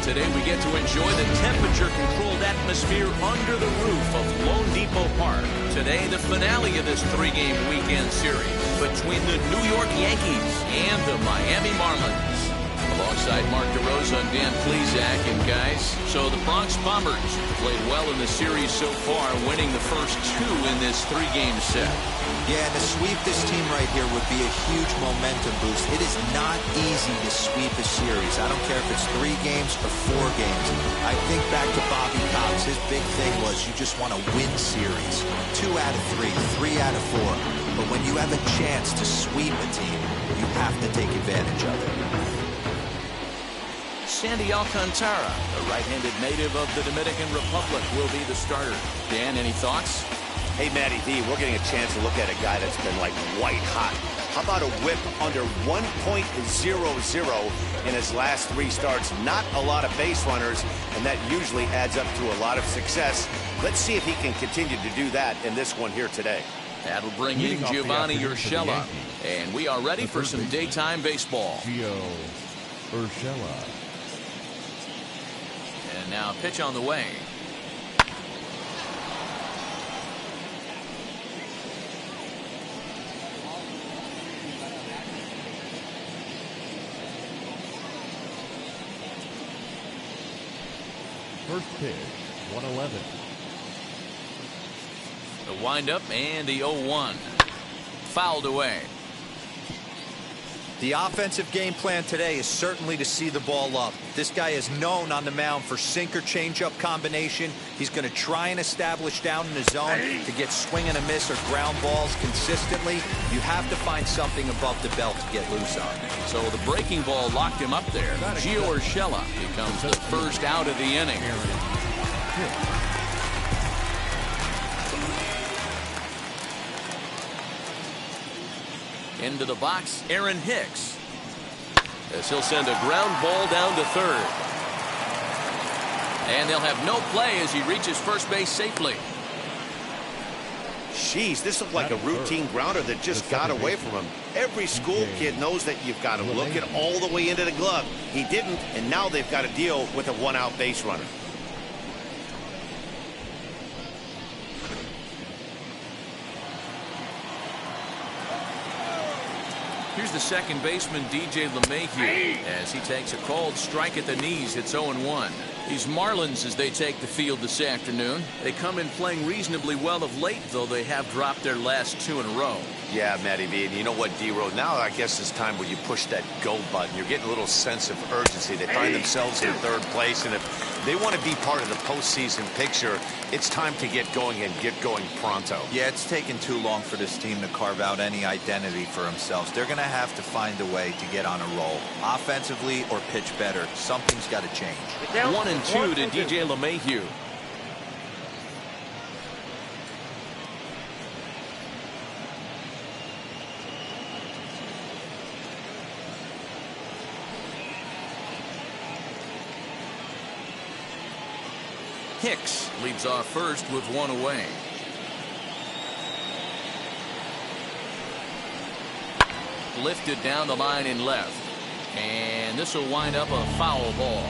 Today we get to enjoy the temperature-controlled atmosphere under the roof of Lone Depot Park. Today, the finale of this three-game weekend series between the New York Yankees and the Miami Marlins. Alongside Mark DeRosa and Dan Plesac, and guys, so the Bronx Bombers played well in the series so far, winning the first two in this three-game set. Yeah, and to sweep this team right here would be a huge momentum boost. It is not easy to sweep a series. I don't care if it's 3 games or 4 games. I think back to Bobby Cox. His big thing was you just want to win series. 2 out of 3, 3 out of 4. But when you have a chance to sweep a team, you have to take advantage of it. Sandy Alcantara, the right-handed native of the Dominican Republic, will be the starter. Dan, any thoughts? Hey, Matty D, we're getting a chance to look at a guy that's been like white hot. How about a whip under 1.00 in his last 3 starts? Not a lot of base runners, and that usually adds up to a lot of success. Let's see if he can continue to do that in this one here today. That'll bring in Giovanni Urshela, and we are ready for some daytime baseball. Urshela. And now pitch on the way. First pitch, 111. The windup and the 0-1. Fouled away. The offensive game plan today is certainly to see the ball up. This guy is known on the mound for sinker changeup combination. He's going to try and establish down in the zone to get swing and a miss or ground balls consistently. You have to find something above the belt to get loose on. So the breaking ball locked him up there. Gio Urshela becomes the first out of the inning. Into the box, Aaron Hicks. As he'll send a ground ball down to third. And they'll have no play as he reaches first base safely. Jeez, this looked like a routine grounder that just got away from him. Every school kid knows that you've got to look it all the way into the glove. He didn't, and now they've got to deal with a 1-out base runner. Here's the second baseman, DJ LeMahieu, as he takes a called strike at the knees. It's 0-1. These Marlins, as they take the field this afternoon, they come in playing reasonably well of late, though they have dropped their last 2 in a row. Yeah, Matty V, and you know what, D-Road, now I guess it's time where you push that go button. You're getting a little sense of urgency. They find themselves in third place, and if they want to be part of the postseason picture, it's time to get going and get going pronto. Yeah, it's taken too long for this team to carve out any identity for themselves. They're going to have to find a way to get on a roll, offensively or pitch better. Something's got to change. 1-2 to DJ LeMahieu. Hicks leads off first with 1 away. Lifted down the line in left. And this will wind up a foul ball.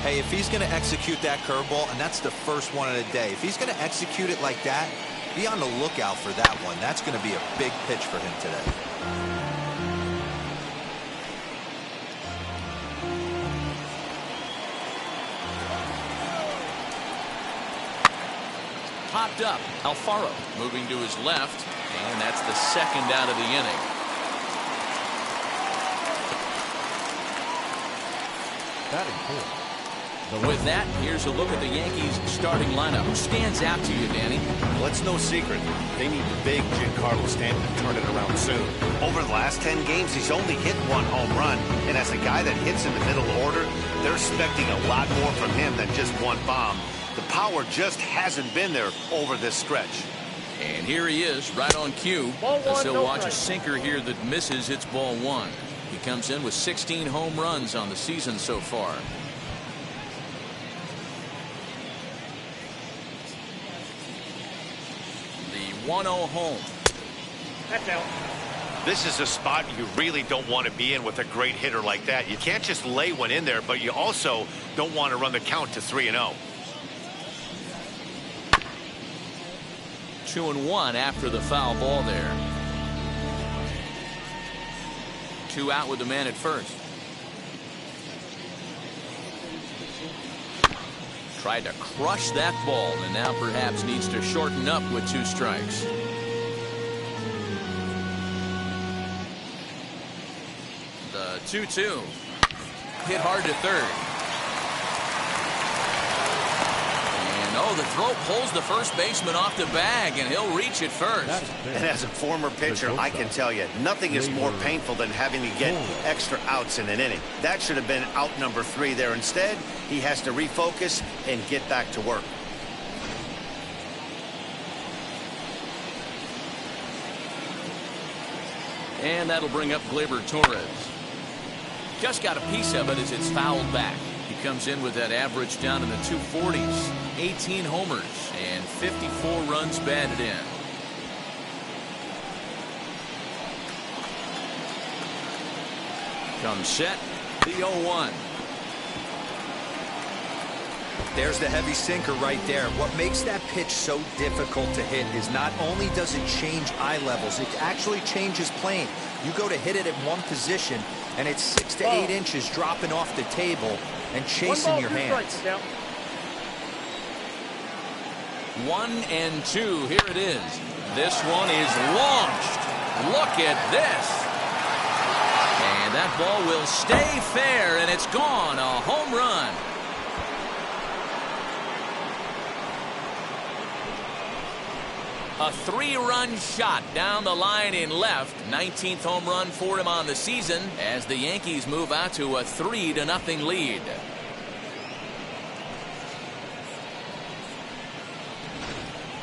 Hey, if he's going to execute that curveball, and that's the first one of the day, if he's going to execute it like that, be on the lookout for that one. That's going to be a big pitch for him today. Popped up. Alfaro moving to his left, and that's the second out of the inning. Batting fourth. With that, here's a look at the Yankees starting lineup. Who stands out to you, Danny? Well, it's no secret. They need the big Giancarlo Stanton to turn it around soon. Over the last 10 games, he's only hit 1 home run. And as a guy that hits in the middle order, they're expecting a lot more from him than just 1 bomb. The power just hasn't been there over this stretch. And here he is, right on cue. As he'll watch a sinker here that misses. It's ball 1. He comes in with 16 home runs on the season so far. The 1-0 home. That's out. This is a spot you really don't want to be in with a great hitter like that. You can't just lay one in there, but you also don't want to run the count to 3-0. 2-1 after the foul ball there. 2 out with the man at first. Tried to crush that ball and now perhaps needs to shorten up with 2 strikes. The 2-2. Hit hard to third. And the throw pulls the first baseman off the bag, and he'll reach it first. And as a former pitcher, I can tell you, nothing is more painful than having to get extra outs in an inning. That should have been out number 3 there. Instead, he has to refocus and get back to work. And that'll bring up Gleyber Torres. Just got a piece of it as it's fouled back. He comes in with that average down in the 240s. 18 homers and 54 runs batted in. Comes set. The 0-1. There's the heavy sinker right there. What makes that pitch so difficult to hit is not only does it change eye levels, it actually changes plane. You go to hit it at one position, and it's 6 to 8 inches dropping off the table and chasing your hands. 1-2. Here it is. This one is launched. Look at this. And that ball will stay fair, and it's gone. A home run. A 3-run shot down the line in left. 19th home run for him on the season as the Yankees move out to a 3-0 lead.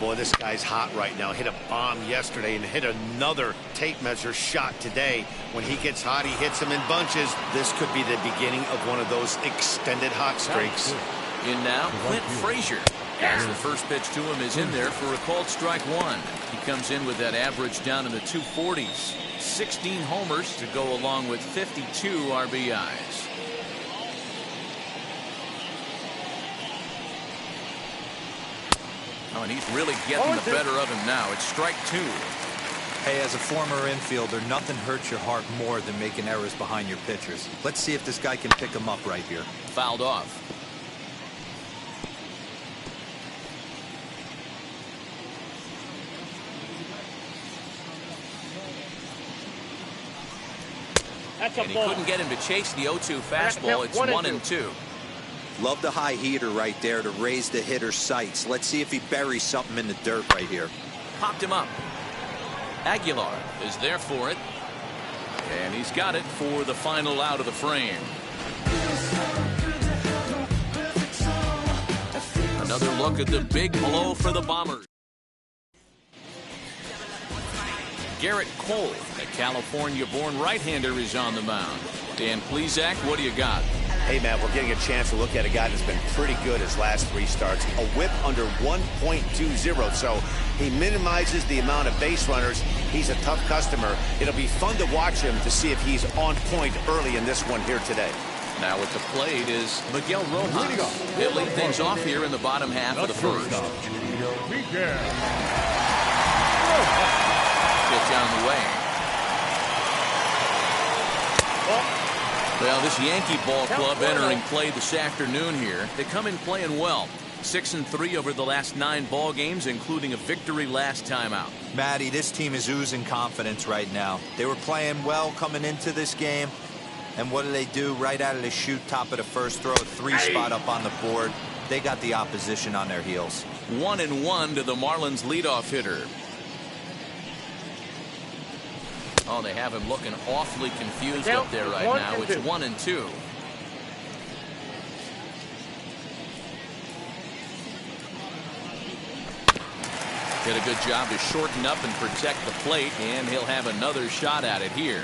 Boy, this guy's hot right now. Hit a bomb yesterday and hit another tape measure shot today. When he gets hot, he hits them in bunches. This could be the beginning of one of those extended hot streaks. In now, Clint Frazier. As the first pitch to him is in there for a called strike 1. He comes in with that average down in the 240s. 16 homers to go along with 52 RBIs. Oh, and he's really getting the better of him now. It's strike 2. Hey, as a former infielder, nothing hurts your heart more than making errors behind your pitchers. Let's see if this guy can pick them up right here. Fouled off. And he couldn't get him to chase the 0-2 fastball. It's 1-2. Love the high heater right there to raise the hitter's sights. Let's see if he buries something in the dirt right here. Popped him up. Aguilar is there for it. And he's got it for the final out of the frame. Another look at the big blow for the Bombers. Garrett Cole, a California-born right-hander, is on the mound. Dan Plesac, what do you got? Hey, Matt, we're getting a chance to look at a guy that's been pretty good his last 3 starts. A whip under 1.20, so he minimizes the amount of base runners. He's a tough customer. It'll be fun to watch him to see if he's on point early in this one here today. Now at the plate is Miguel Rojas. He'll lead things off here in the bottom half of the first. Pitch on the way. Well, this Yankee ball club entering play this afternoon here. They come in playing well. 6-3 over the last 9 ball games, including a victory last time out. Matty, this team is oozing confidence right now. They were playing well coming into this game. And what do? Right out of the chute, top of the first, throw a 3 spot up on the board. They got the opposition on their heels. 1-1 to the Marlins leadoff hitter. Oh, they have him looking awfully confused up there right now. It's 1-2. Did a good job to shorten up and protect the plate, and he'll have another shot at it here.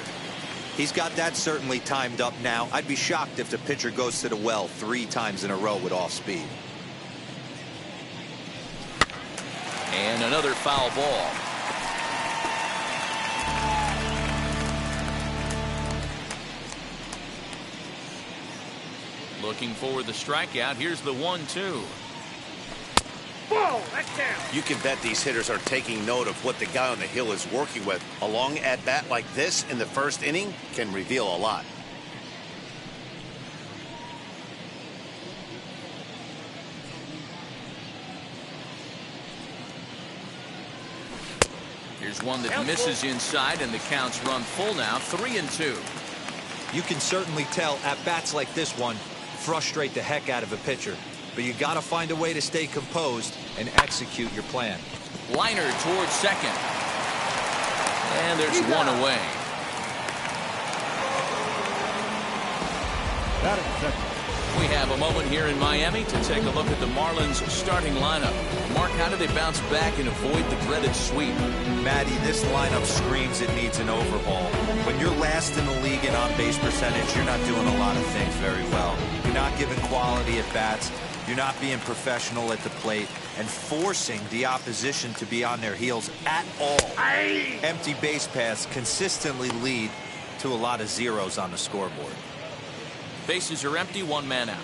He's got that certainly timed up now. I'd be shocked if the pitcher goes to the well 3 times in a row with off speed. And another foul ball. Looking for the strikeout. Here's the 1-2. You can bet these hitters are taking note of what the guy on the hill is working with. A long at bat like this in the first inning can reveal a lot. Here's one that misses inside, and the count's run full now, 3-2. You can certainly tell at bats like this one frustrate the heck out of a pitcher. But you got to find a way to stay composed and execute your plan. Liner towards second. And there's one away. Batting second. We have a moment here in Miami to take a look at the Marlins starting lineup. Mark, how do they bounce back and avoid the dreaded sweep? Matty, this lineup screams it needs an overhaul. When you're last in the league in on-base percentage, you're not doing a lot of things very well. You're not giving quality at bats. You're not being professional at the plate and forcing the opposition to be on their heels at all. Empty base paths consistently lead to a lot of zeros on the scoreboard. Bases are empty, one man out.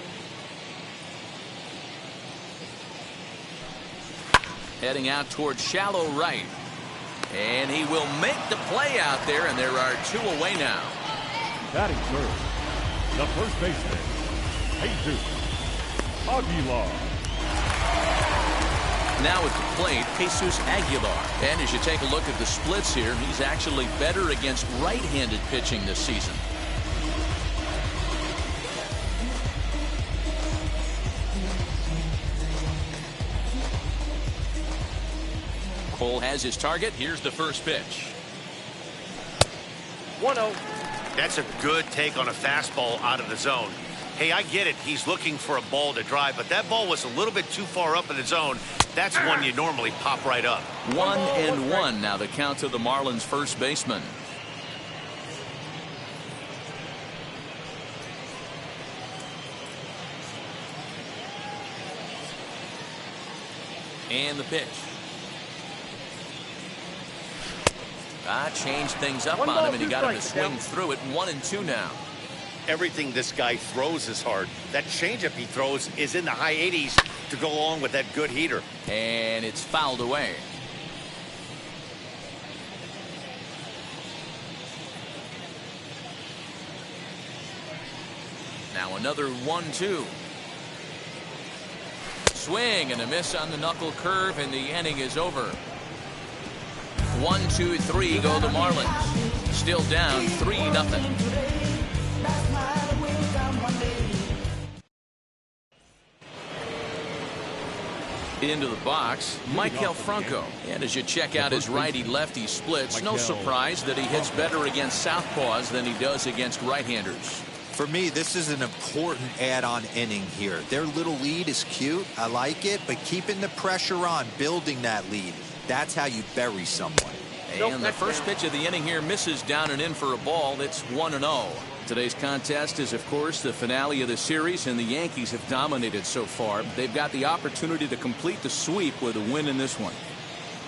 Heading out towards shallow right. And he will make the play out there, and there are two away now. Batting first, the first baseman, Jesus Aguilar. Now at the plate, Jesus Aguilar. And as you take a look at the splits here, he's actually better against right-handed pitching this season. Cole has his target. Here's the first pitch. 1-0. That's a good take on a fastball out of the zone. Hey, I get it. He's looking for a ball to drive, but that ball was a little bit too far up in the zone. That's one you normally pop right up. 1-1 now the count to the Marlins first baseman. And the pitch. Changed things up on him, and he got him to swing through it. 1-2 now. Everything this guy throws is hard. That changeup he throws is in the high 80s to go along with that good heater. And it's fouled away. Now another 1-2. Swing and a miss on the knuckle curve, and the inning is over. 1, 2, 3 go the Marlins. Still down 3-0. Into the box, Maikel Franco. And as you check out his righty-lefty splits, no surprise that he hits better against southpaws than he does against right-handers. For me, this is an important add-on inning here. Their little lead is cute. I like it, but keeping the pressure on, building that lead. That's how you bury someone. And the first pitch of the inning here misses down and in for a ball. That's 1-0. Today's contest is, of course, the finale of the series, and the Yankees have dominated so far. They've got the opportunity to complete the sweep with a win in this one.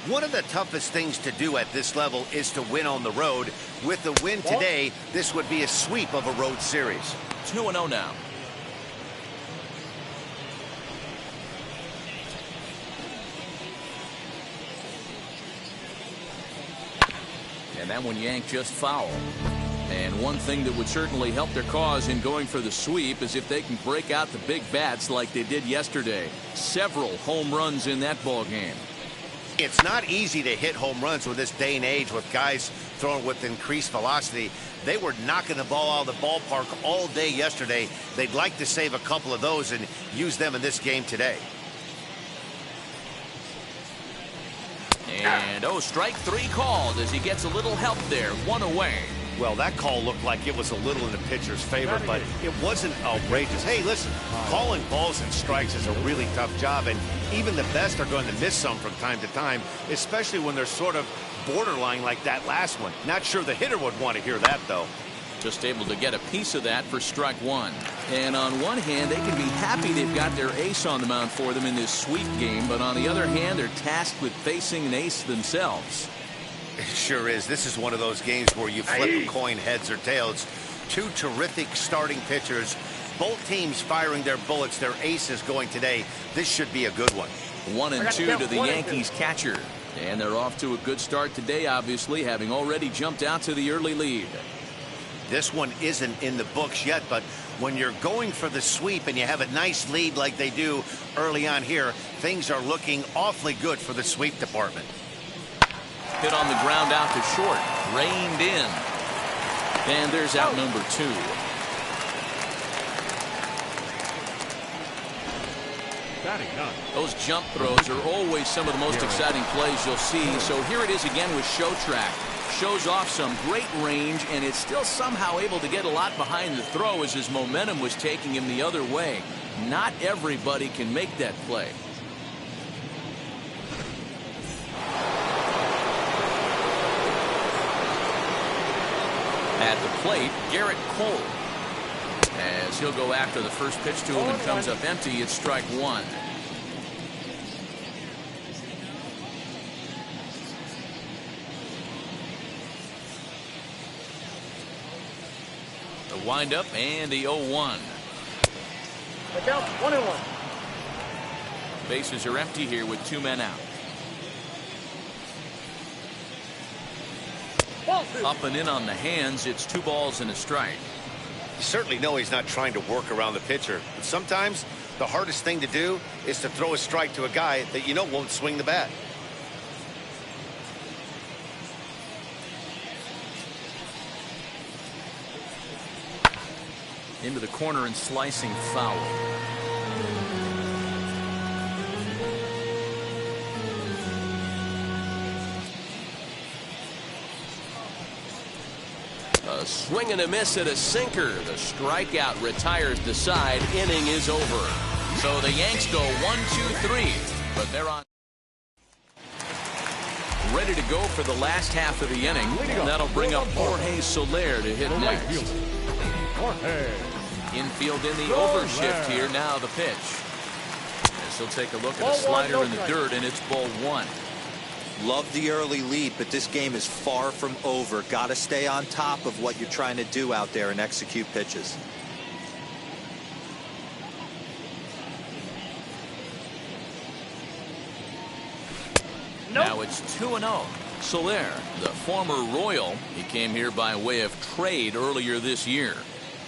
One of the toughest things to do at this level is to win on the road. With the win today, this would be a sweep of a road series. 2-0 now. And that one yanked just foul. And one thing that would certainly help their cause in going for the sweep is if they can break out the big bats like they did yesterday. Several home runs in that ball game. It's not easy to hit home runs with this day and age with guys throwing with increased velocity. They were knocking the ball out of the ballpark all day yesterday. They'd like to save a couple of those and use them in this game today. And strike 3 called as he gets a little help there. 1 away. Well, that call looked like it was a little in the pitcher's favor, but it wasn't outrageous. Hey, listen, calling balls and strikes is a really tough job, and even the best are going to miss some from time to time, especially when they're sort of borderline like that last one. Not sure the hitter would want to hear that, though. Just able to get a piece of that for strike 1. And on one hand, they can be happy they've got their ace on the mound for them in this sweep game, but on the other hand, they're tasked with facing an ace themselves. It sure is. This is one of those games where you flip a coin heads or tails. Two terrific starting pitchers both teams firing their bullets, their aces going today. This should be a good one. 1-2 to the Yankees catcher. And they're off to a good start today, obviously, having already jumped out to the early lead. This one isn't in the books yet, but when you're going for the sweep and you have a nice lead like they do early on here, things are looking awfully good for the sweep department. Hit on the ground out to short. Reined in. And there's out number 2. Those jump throws are always some of the most exciting plays you'll see. So here it is again with Show Track. Shows off some great range, and it's still somehow able to get a lot behind the throw as his momentum was taking him the other way. Not everybody can make that play. At the plate, Garrett Cole. As he'll go after the first pitch to him and comes up empty, it's strike 1. The windup and the 0-1. The count 1-1. Bases are empty here with 2 men out. Up and in on the hands. It's 2 balls and a strike. You certainly know he's not trying to work around the pitcher, but sometimes the hardest thing to do is to throw a strike to a guy that you know won't swing the bat. Into the corner and slicing foul. A swing and a miss at a sinker. The strikeout retires the side. Inning is over. So the Yanks go 1-2-3, but they're on. Ready to go for the last half of the inning. And that'll bring up Jorge Soler to hit next. Infield in the overshift here. Now the pitch. As he'll take a look at a slider in the dirt, and it's ball 1. Love the early lead, but this game is far from over. Got to stay on top of what you're trying to do out there and execute pitches. Now it's 2-0. Soler, the former Royal, he came here by way of trade earlier this year.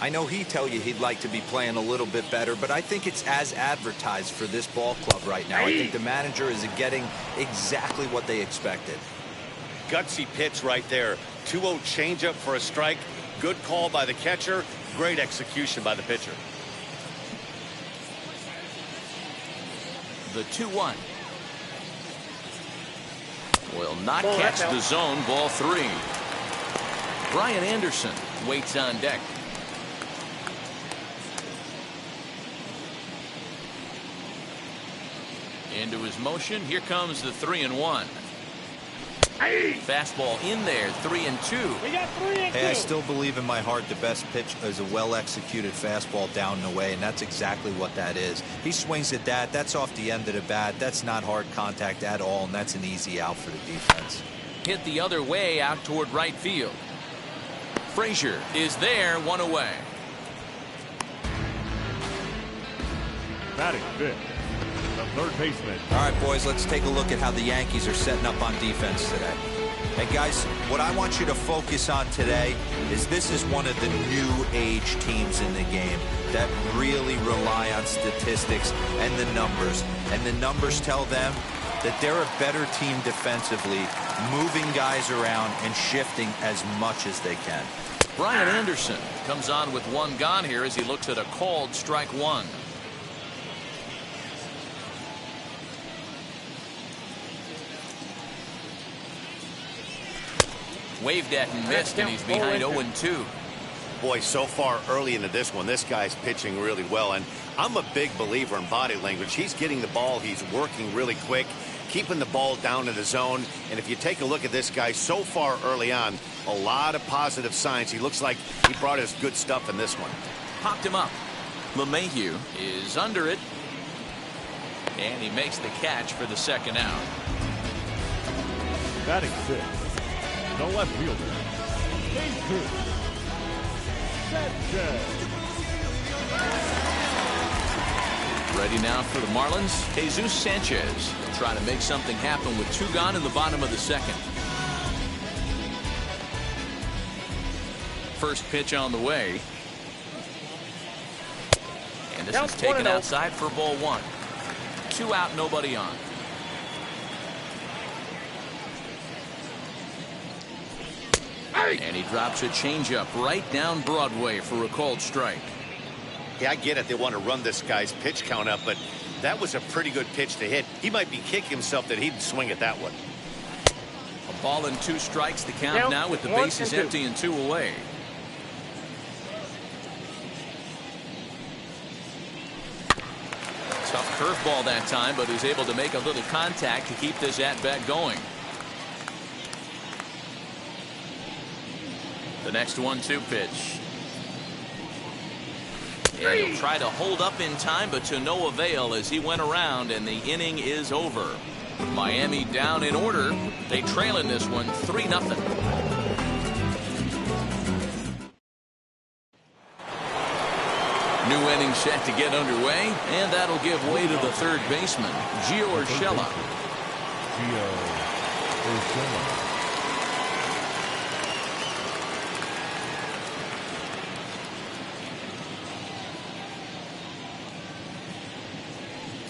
I know he'd tell you he'd like to be playing a little bit better, but I think it's as advertised for this ball club right now. I think the manager is getting exactly what they expected. Gutsy pitch right there. 2-0 changeup for a strike. Good call by the catcher. Great execution by the pitcher. The 2-1. Will not catch the zone. Ball 3. Brian Anderson waits on deck. Into his motion. Here comes the 3-1. Fastball in there. 3-2. We got 3-2. Hey, I still believe in my heart the best pitch is a well-executed fastball down and away, and that's exactly what that is. He swings at that. That's off the end of the bat. That's not hard contact at all, and that's an easy out for the defense. Hit the other way out toward right field. Frazier is there. 1 away. Batting fifth, the third baseman. All right, boys, let's take a look at how the Yankees are setting up on defense today. Hey, guys, what I want you to focus on today is this is one of the new age teams in the game that really rely on statistics and the numbers. And the numbers tell them that they're a better team defensively, moving guys around and shifting as much as they can. Brian Anderson comes on with 1 gone here as he looks at a called strike 1. Waved at and missed, and he's behind 0-2. Boy, so far early into this one, this guy's pitching really well, and I'm a big believer in body language. He's getting the ball, he's working really quick, keeping the ball down in the zone, and if you take a look at this guy so far early on, a lot of positive signs. He looks like he brought us good stuff in this one. Popped him up. LeMahieu is under it, and he makes the catch for the 2nd out. Batting sixth, the left fielder, Jesus Sanchez. Ready now for the Marlins, Jesus Sanchez. Trying to make something happen with 2 gone in the bottom of the second. First pitch on the way. And this is taken outside for ball 1. 2 out, nobody on. And he drops a changeup right down Broadway for a called strike. Yeah, I get it. They want to run this guy's pitch count up, but that was a pretty good pitch to hit. He might be kicking himself that he'd swing at that one. A ball and 2 strikes. The count now with the bases empty and 2 away. Tough curveball that time, but is able to make a little contact to keep this at-bat going. The next 1-2 pitch. And he'll try to hold up in time, but to no avail as he went around, and the inning is over. Miami down in order. They trail in this one 3-0. New inning set to get underway, and that'll give way to the third baseman, Gio Urshela.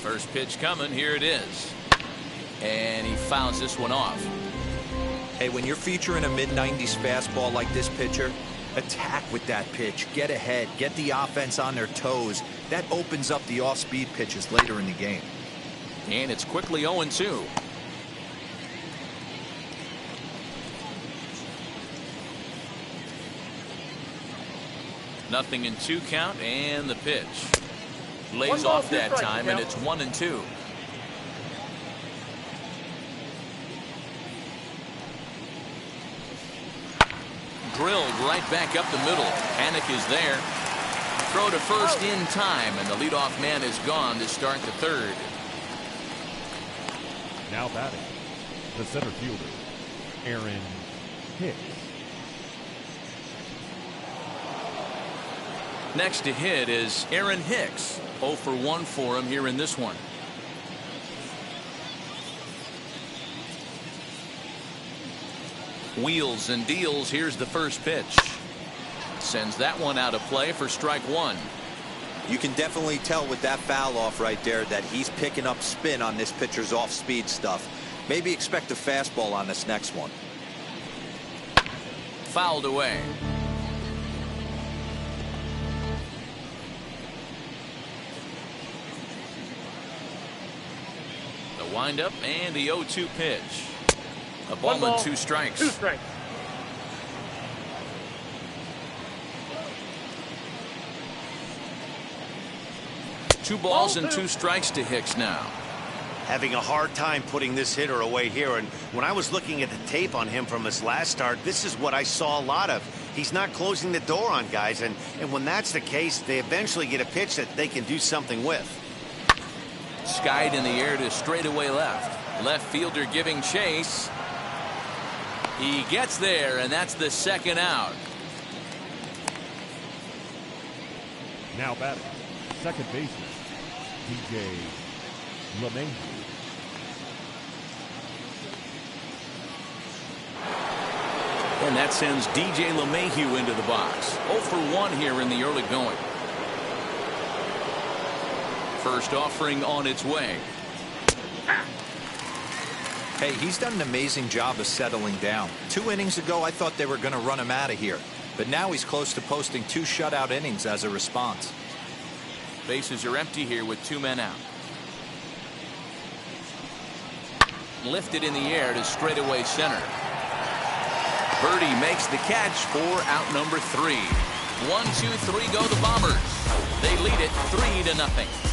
First pitch coming. Here it is. And he fouls this one off. Hey, when you're featuring a mid-90s fastball like this pitcher, attack with that pitch. Get ahead. Get the offense on their toes. That opens up the off-speed pitches later in the game. And it's quickly 0-2. Nothing in 2 count, and the pitch. Lays off that time, and it's 1-2. Drilled right back up the middle. Panic is there. Throw to first in time, and the leadoff man is gone to start the third. Now batting, the center fielder, Aaron Hicks. Next to hit is Aaron Hicks. 0 for 1 for him here in this one. Wheels and deals. Here's the first pitch. Sends that one out of play for strike 1. You can definitely tell with that foul off right there that he's picking up spin on this pitcher's off-speed stuff. Maybe expect a fastball on this next one. Fouled away. The windup and the 0-2 pitch. A ball and 2 strikes. 2 strikes. Two balls and 2 strikes to Hicks now. Having a hard time putting this hitter away here, and when I was looking at the tape on him from his last start, this is what I saw a lot of. He's not closing the door on guys, and when that's the case, they eventually get a pitch that they can do something with. Skied in the air to straightaway left. Left fielder giving chase. He gets there, and that's the second out. Now batting, second baseman, DJ LeMahieu. And that sends DJ LeMahieu into the box. 0 for 1 here in the early going. First offering on its way. Hey, he's done an amazing job of settling down. 2 innings ago, I thought they were going to run him out of here. But now he's close to posting 2 shutout innings as a response. Bases are empty here with 2 men out. Lifted in the air to straightaway center. Birdie makes the catch for out number 3. 1, 2, 3 go the Bombers. They lead it 3-0.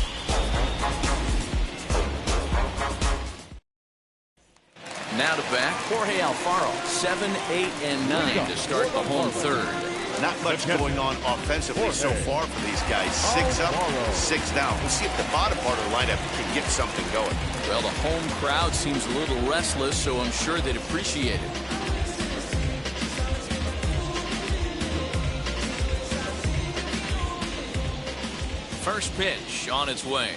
Now to bat, Jorge Alfaro. 7, 8, and 9 to start the home third. Not much going on offensively so far for these guys. 6 up, 6 down. We'll see if the bottom part of the lineup can get something going. Well, the home crowd seems a little restless, so I'm sure they'd appreciate it. First pitch on its way.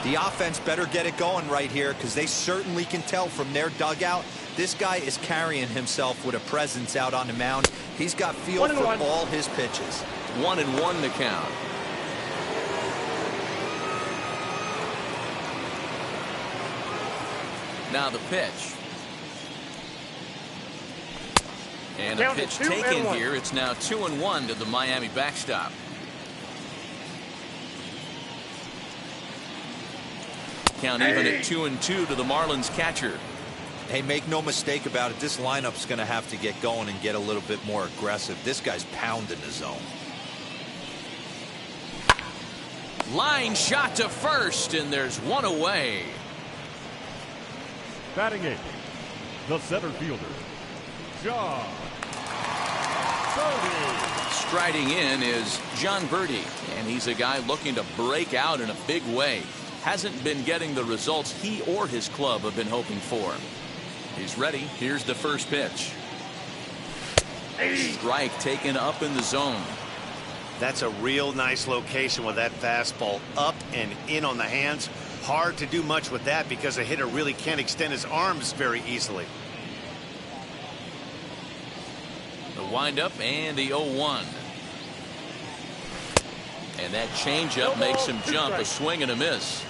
The offense better get it going right here, because they certainly can tell from their dugout this guy is carrying himself with a presence out on the mound. He's got feel for all his pitches. 1-1 the count. Now the pitch. And a pitch taken here. It's now 2-1 to the Miami backstop. Count even at 2-2 to the Marlins catcher. Hey, make no mistake about it. This lineup's going to have to get going and get a little bit more aggressive. This guy's pounding the zone. Line shot to first, and there's one away. Batting eighth, the center fielder, John Birdie. Striding in is John Birdie, and he's a guy looking to break out in a big way. Hasn't been getting the results he or his club have been hoping for. He's ready. Here's the first pitch. Strike taken up in the zone. That's a real nice location with that fastball up and in on the hands. Hard to do much with that because a hitter really can't extend his arms very easily. The windup and the 0-1. And that changeup makes him jump. A swing and a miss.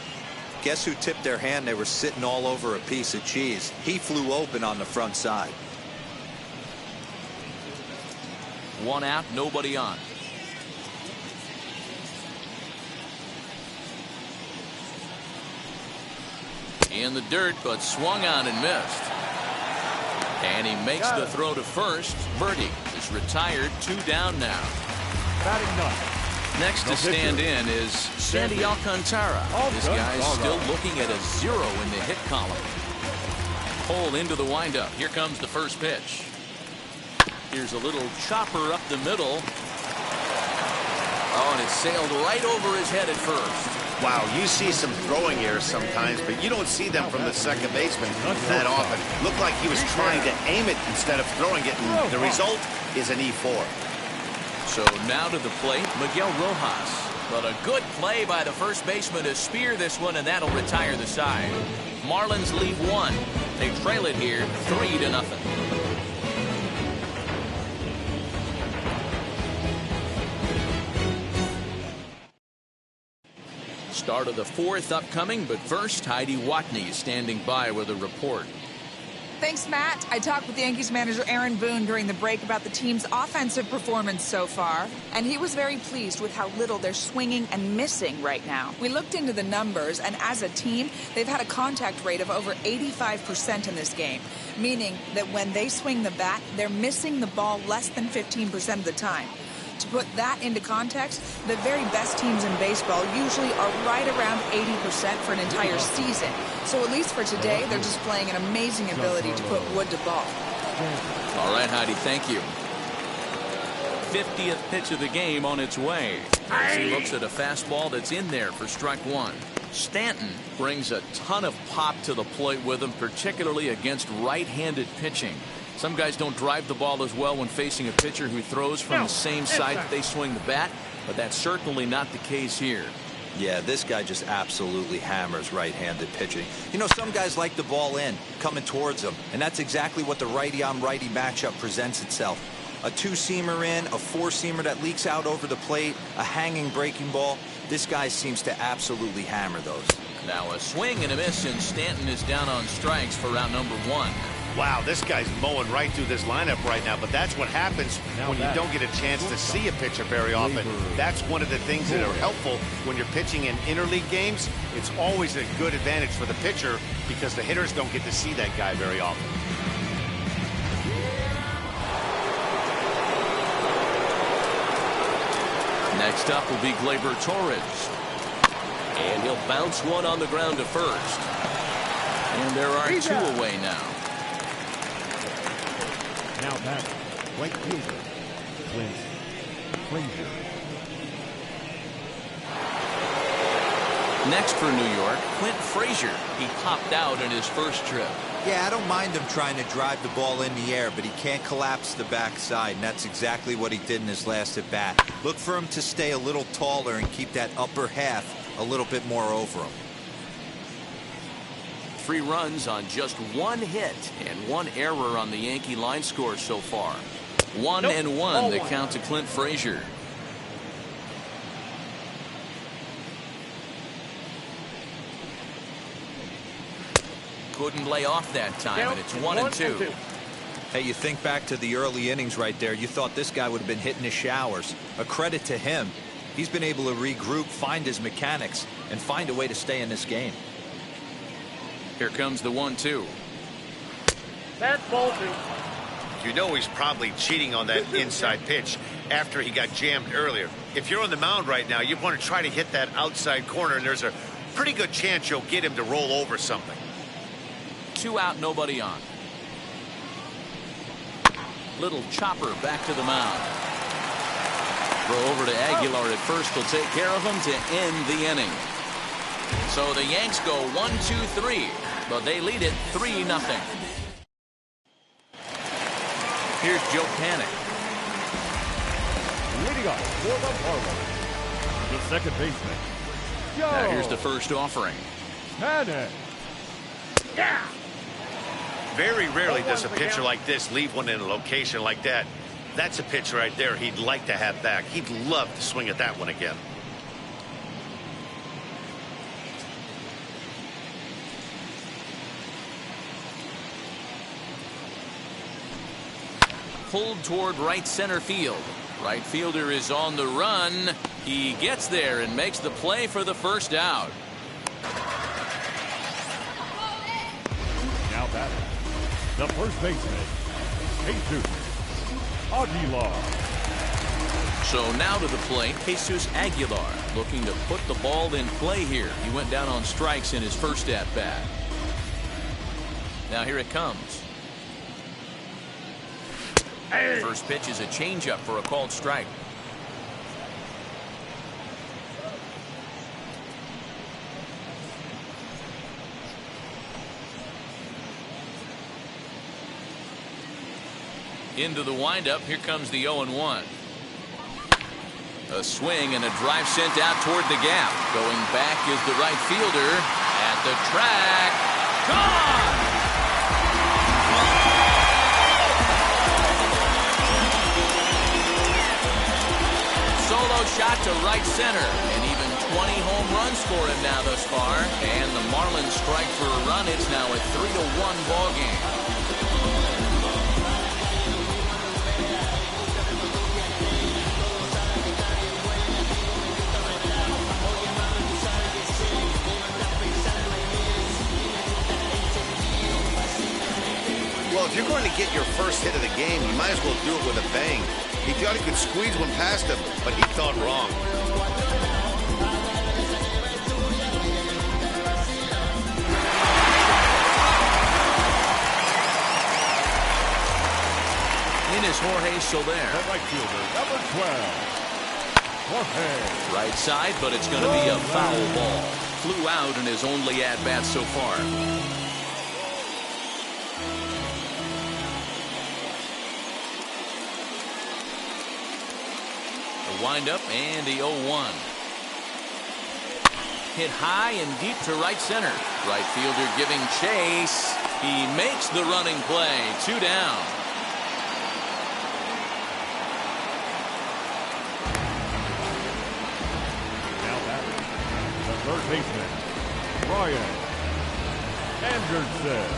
Guess who tipped their hand? They were sitting all over a piece of cheese. He flew open on the front side. 1 out, nobody on. In the dirt, but swung on and missed. And he makes the throw to first. Birdie is retired. 2 down now. Batting ninth. Next to stand in is Sandy Alcantara. This guy is still looking at a 0 in the hit column. Pulled into the windup. Here comes the first pitch. Here's a little chopper up the middle. Oh, and it sailed right over his head at first. Wow, you see some throwing errors sometimes, but you don't see them from the second baseman that often. Looked like he was trying to aim it instead of throwing it, and the result is an E4. So now to the plate, Miguel Rojas. But a good play by the first baseman to spear this one, and that'll retire the side. Marlins lead 1. They trail it here 3-0. Start of the 4th upcoming, but first, Heidi Watney standing by with a report. Thanks, Matt. I talked with the Yankees manager Aaron Boone during the break about the team's offensive performance so far, and he was very pleased with how little they're swinging and missing right now. We looked into the numbers, and as a team, they've had a contact rate of over 85% in this game, meaning that when they swing the bat, they're missing the ball less than 15% of the time. To put that into context, the very best teams in baseball usually are right around 80% for an entire season. So at least for today, they're displaying an amazing ability to put wood to ball. All right, Heidi, thank you. 50th pitch of the game on its way. As he looks at a fastball that's in there for strike 1. Stanton brings a ton of pop to the plate with him, particularly against right-handed pitching. Some guys don't drive the ball as well when facing a pitcher who throws from the same side that they swing the bat, but that's certainly not the case here. Yeah, this guy just absolutely hammers right-handed pitching. You know, some guys like the ball in, coming towards them, and that's exactly what the righty-on-righty matchup presents itself. A 2-seamer in, a 4-seamer that leaks out over the plate, a hanging breaking ball. This guy seems to absolutely hammer those. Now a swing and a miss, and Stanton is down on strikes for round number 1. Wow, this guy's mowing right through this lineup right now, but that's what happens when you don't get a chance to see a pitcher very often. That's one of the things that are helpful when you're pitching in interleague games. It's always a good advantage for the pitcher because the hitters don't get to see that guy very often. Next up will be Gleyber Torres. And he'll bounce one on the ground to first. And there are 2 away now. Now batting, right fielder, Clint Frazier. Next for New York, Clint Frazier. He popped out in his first trip. Yeah, I don't mind him trying to drive the ball in the air, but he can't collapse the backside, and that's exactly what he did in his last at bat. Look for him to stay a little taller and keep that upper half a little bit more over him. 3 runs on just 1 hit and 1 error on the Yankee line score so far. 1-1 the count to Clint Frazier. Couldn't lay off that time, and it's 1-2. Hey, you think back to the early innings right there. You thought this guy would have been hitting his showers. A credit to him. He's been able to regroup, find his mechanics, and find a way to stay in this game. Here comes the 1-2. That's ball 2. You know he's probably cheating on that inside pitch after he got jammed earlier. If you're on the mound right now, you want to try to hit that outside corner, and there's a pretty good chance you'll get him to roll over something. 2 out, nobody on. Little chopper back to the mound. Throw over to Aguilar at first will take care of him to end the inning. So the Yanks go 1-2-3, but they lead it 3-0. Here's Joe Panic. Leading off for the Marlins, the second baseman, Now here's the first offering. Panic. Yeah. Very rarely does a pitcher like this leave one in a location like that. That's a pitch right there he'd like to have back. He'd love to swing at that one again. Pulled toward right center field. Right fielder is on the run. He gets there and makes the play for the first out. Now batting, the first baseman, Jesus Aguilar. So now to the plate, Jesus Aguilar looking to put the ball in play here. He went down on strikes in his first at-bat. Now here it comes. First pitch is a changeup for a called strike. Into the windup. Here comes the 0-1. A swing and a drive sent out toward the gap. Going back is the right fielder at the track. Gone! Solo shot to right center, and even 20 home runs for him now thus far. And the Marlins strike for a run. It's now a 3-1 ball game. Well, if you're going to get your first hit of the game, you might as well do it with a bang. He thought he could squeeze one past him, but he thought wrong. In is Jorge Soler. The right fielder, number 12, Jorge. Right side, but it's going to be a foul ball. Flew out in his only at-bat so far. Wind up and the 0-1. Hit high and deep to right center. Right fielder giving chase. He makes the running play. 2 down. Now batting, the third baseman, Brian Anderson.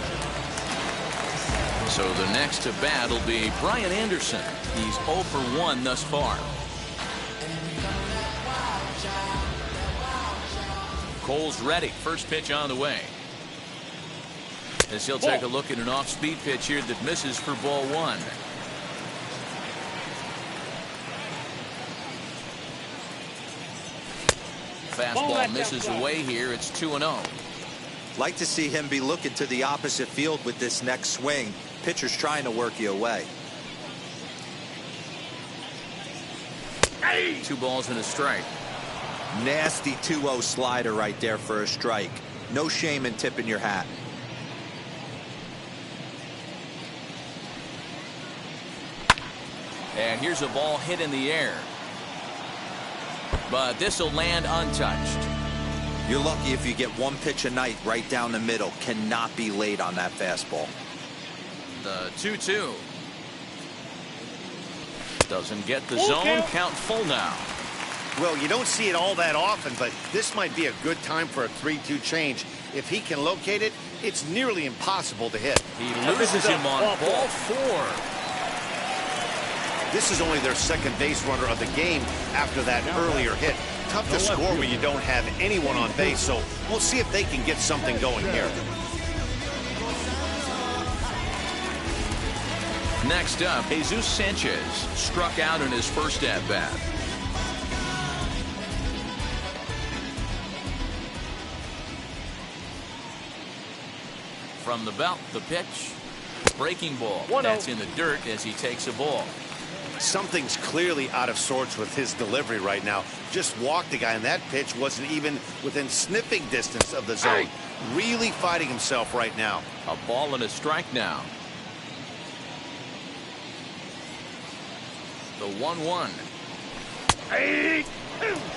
So the next to bat will be Brian Anderson. He's 0 for 1 thus far. Cole's ready. First pitch on the way. As he'll take a look at an off-speed pitch here that misses for ball 1. Fastball misses away here. It's 2-0. Like to see him be looking to the opposite field with this next swing. Pitcher's trying to work you away. 2 balls and a strike. Nasty 2-0 slider right there for a strike. No shame in tipping your hat. And here's a ball hit in the air. But this will land untouched. You're lucky if you get one pitch a night right down the middle. Cannot be late on that fastball. The 2-2. Doesn't get the zone. Count full now. Well, you don't see it all that often, but this might be a good time for a 3-2 change. If he can locate it, it's nearly impossible to hit. He loses him on ball 4. This is only their second base runner of the game after that earlier hit. Tough to score when you don't have anyone on base, so we'll see if they can get something going here. Next up, Jesus Sanchez struck out in his first at-bat. From the belt, the pitch. Breaking ball. That's in the dirt as he takes a ball. Something's clearly out of sorts with his delivery right now. Just walked the guy, and that pitch wasn't even within sniffing distance of the zone. Really fighting himself right now. A ball and a strike now. The 1-1.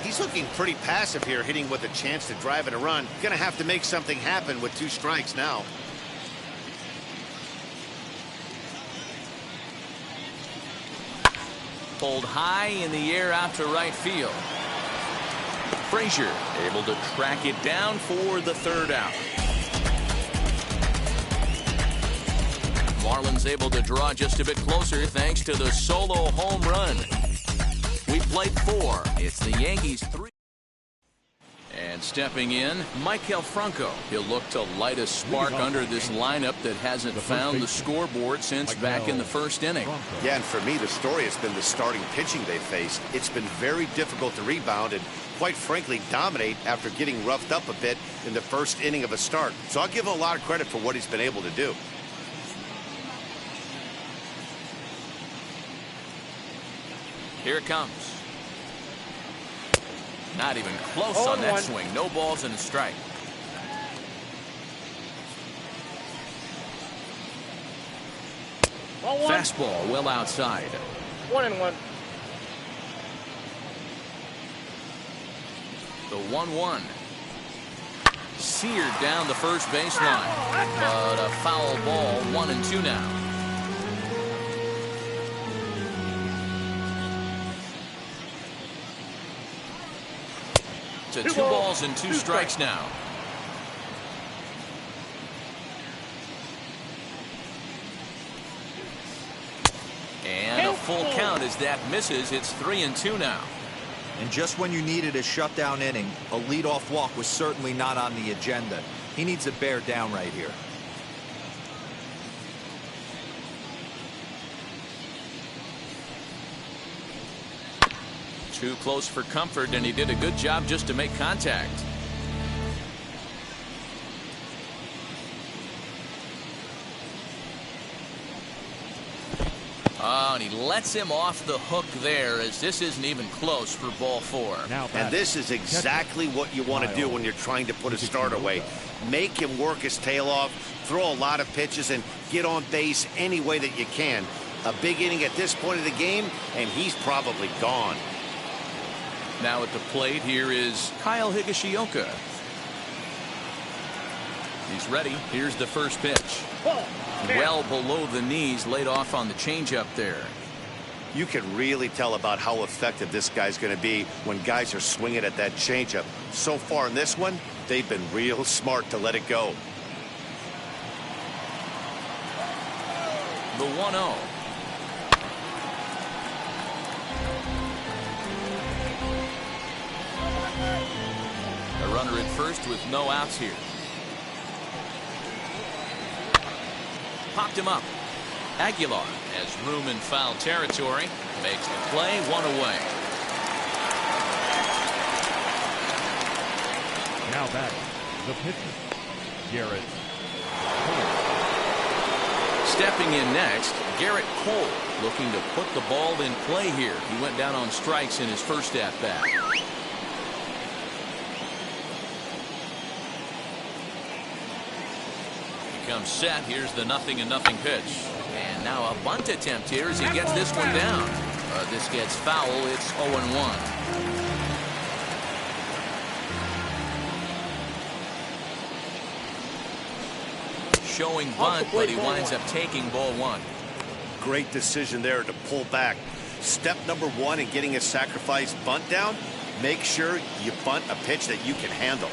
He's looking pretty passive here, hitting with a chance to drive in a run. Gonna have to make something happen with 2 strikes now. Pulled high in the air out to right field. Frazier able to track it down for the 3rd out. Marlins able to draw just a bit closer thanks to the solo home run. We played 4. It's the Yankees 3. And stepping in, Franco. He'll look to light a spark under this lineup that hasn't found the scoreboard since back in the first inning. Yeah, and for me, the story has been the starting pitching they faced. It's been very difficult to rebound and, quite frankly, dominate after getting roughed up a bit in the first inning of a start. So I'll give him a lot of credit for what he's been able to do. Here it comes. Not even close on that swing. No balls and a strike. Fastball well outside. 1-1. The 1-1. Seared down the first baseline. But a foul ball. 1-2 now. To 2 balls and 2 strikes now. And a full count as that misses. It's 3-2 now. And just when you needed a shutdown inning, a leadoff walk was certainly not on the agenda. He needs to bear down right here. Too close for comfort, and he did a good job just to make contact. Oh, and he lets him off the hook there, as this isn't even close for ball 4. And this is exactly what you want to do when you're trying to put a starter away. Make him work his tail off, throw a lot of pitches, and get on base any way that you can. A big inning at this point of the game, and he's probably gone. Now at the plate, here is Higashiyoka. He's ready. Here's the first pitch. Well below the knees, laid off on the changeup there. You can really tell about how effective this guy's going to be when guys are swinging at that changeup. So far in this one, they've been real smart to let it go. The 1-0. A runner at first with no outs here. Popped him up. Aguilar has room in foul territory. Makes the play, 1 away. Now back, the pitcher, Garrett. Stepping in next, Garrett Cole, looking to put the ball in play here. He went down on strikes in his first at-bat. Comes set. Here's the 0-0 pitch. And now a bunt attempt here as he gets this one down. This gets foul. It's 0-1. showing bunt, but he winds up taking ball one. Great decision there to pull back. Step number one in getting a sacrifice bunt down, make sure you bunt a pitch that you can handle.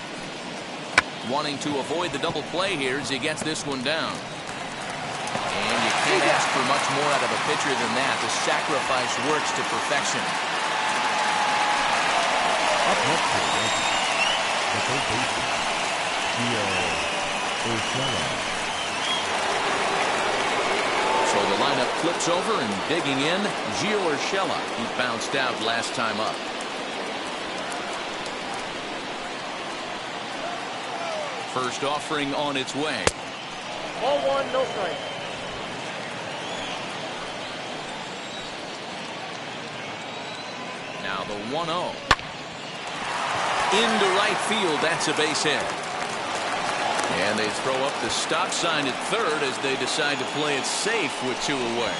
Wanting to avoid the double play here as he gets this one down. And you can't ask for much more out of a pitcher than that. The sacrifice works to perfection. Up next for the Yankees, the third baseman, So the lineup flips over and digging in, Gio Urshela. He bounced out last time up. First offering on its way. Ball one, no strike. Now the 1-0. Into right field, that's a base hit. And they throw up the stop sign at third as they decide to play it safe with two away.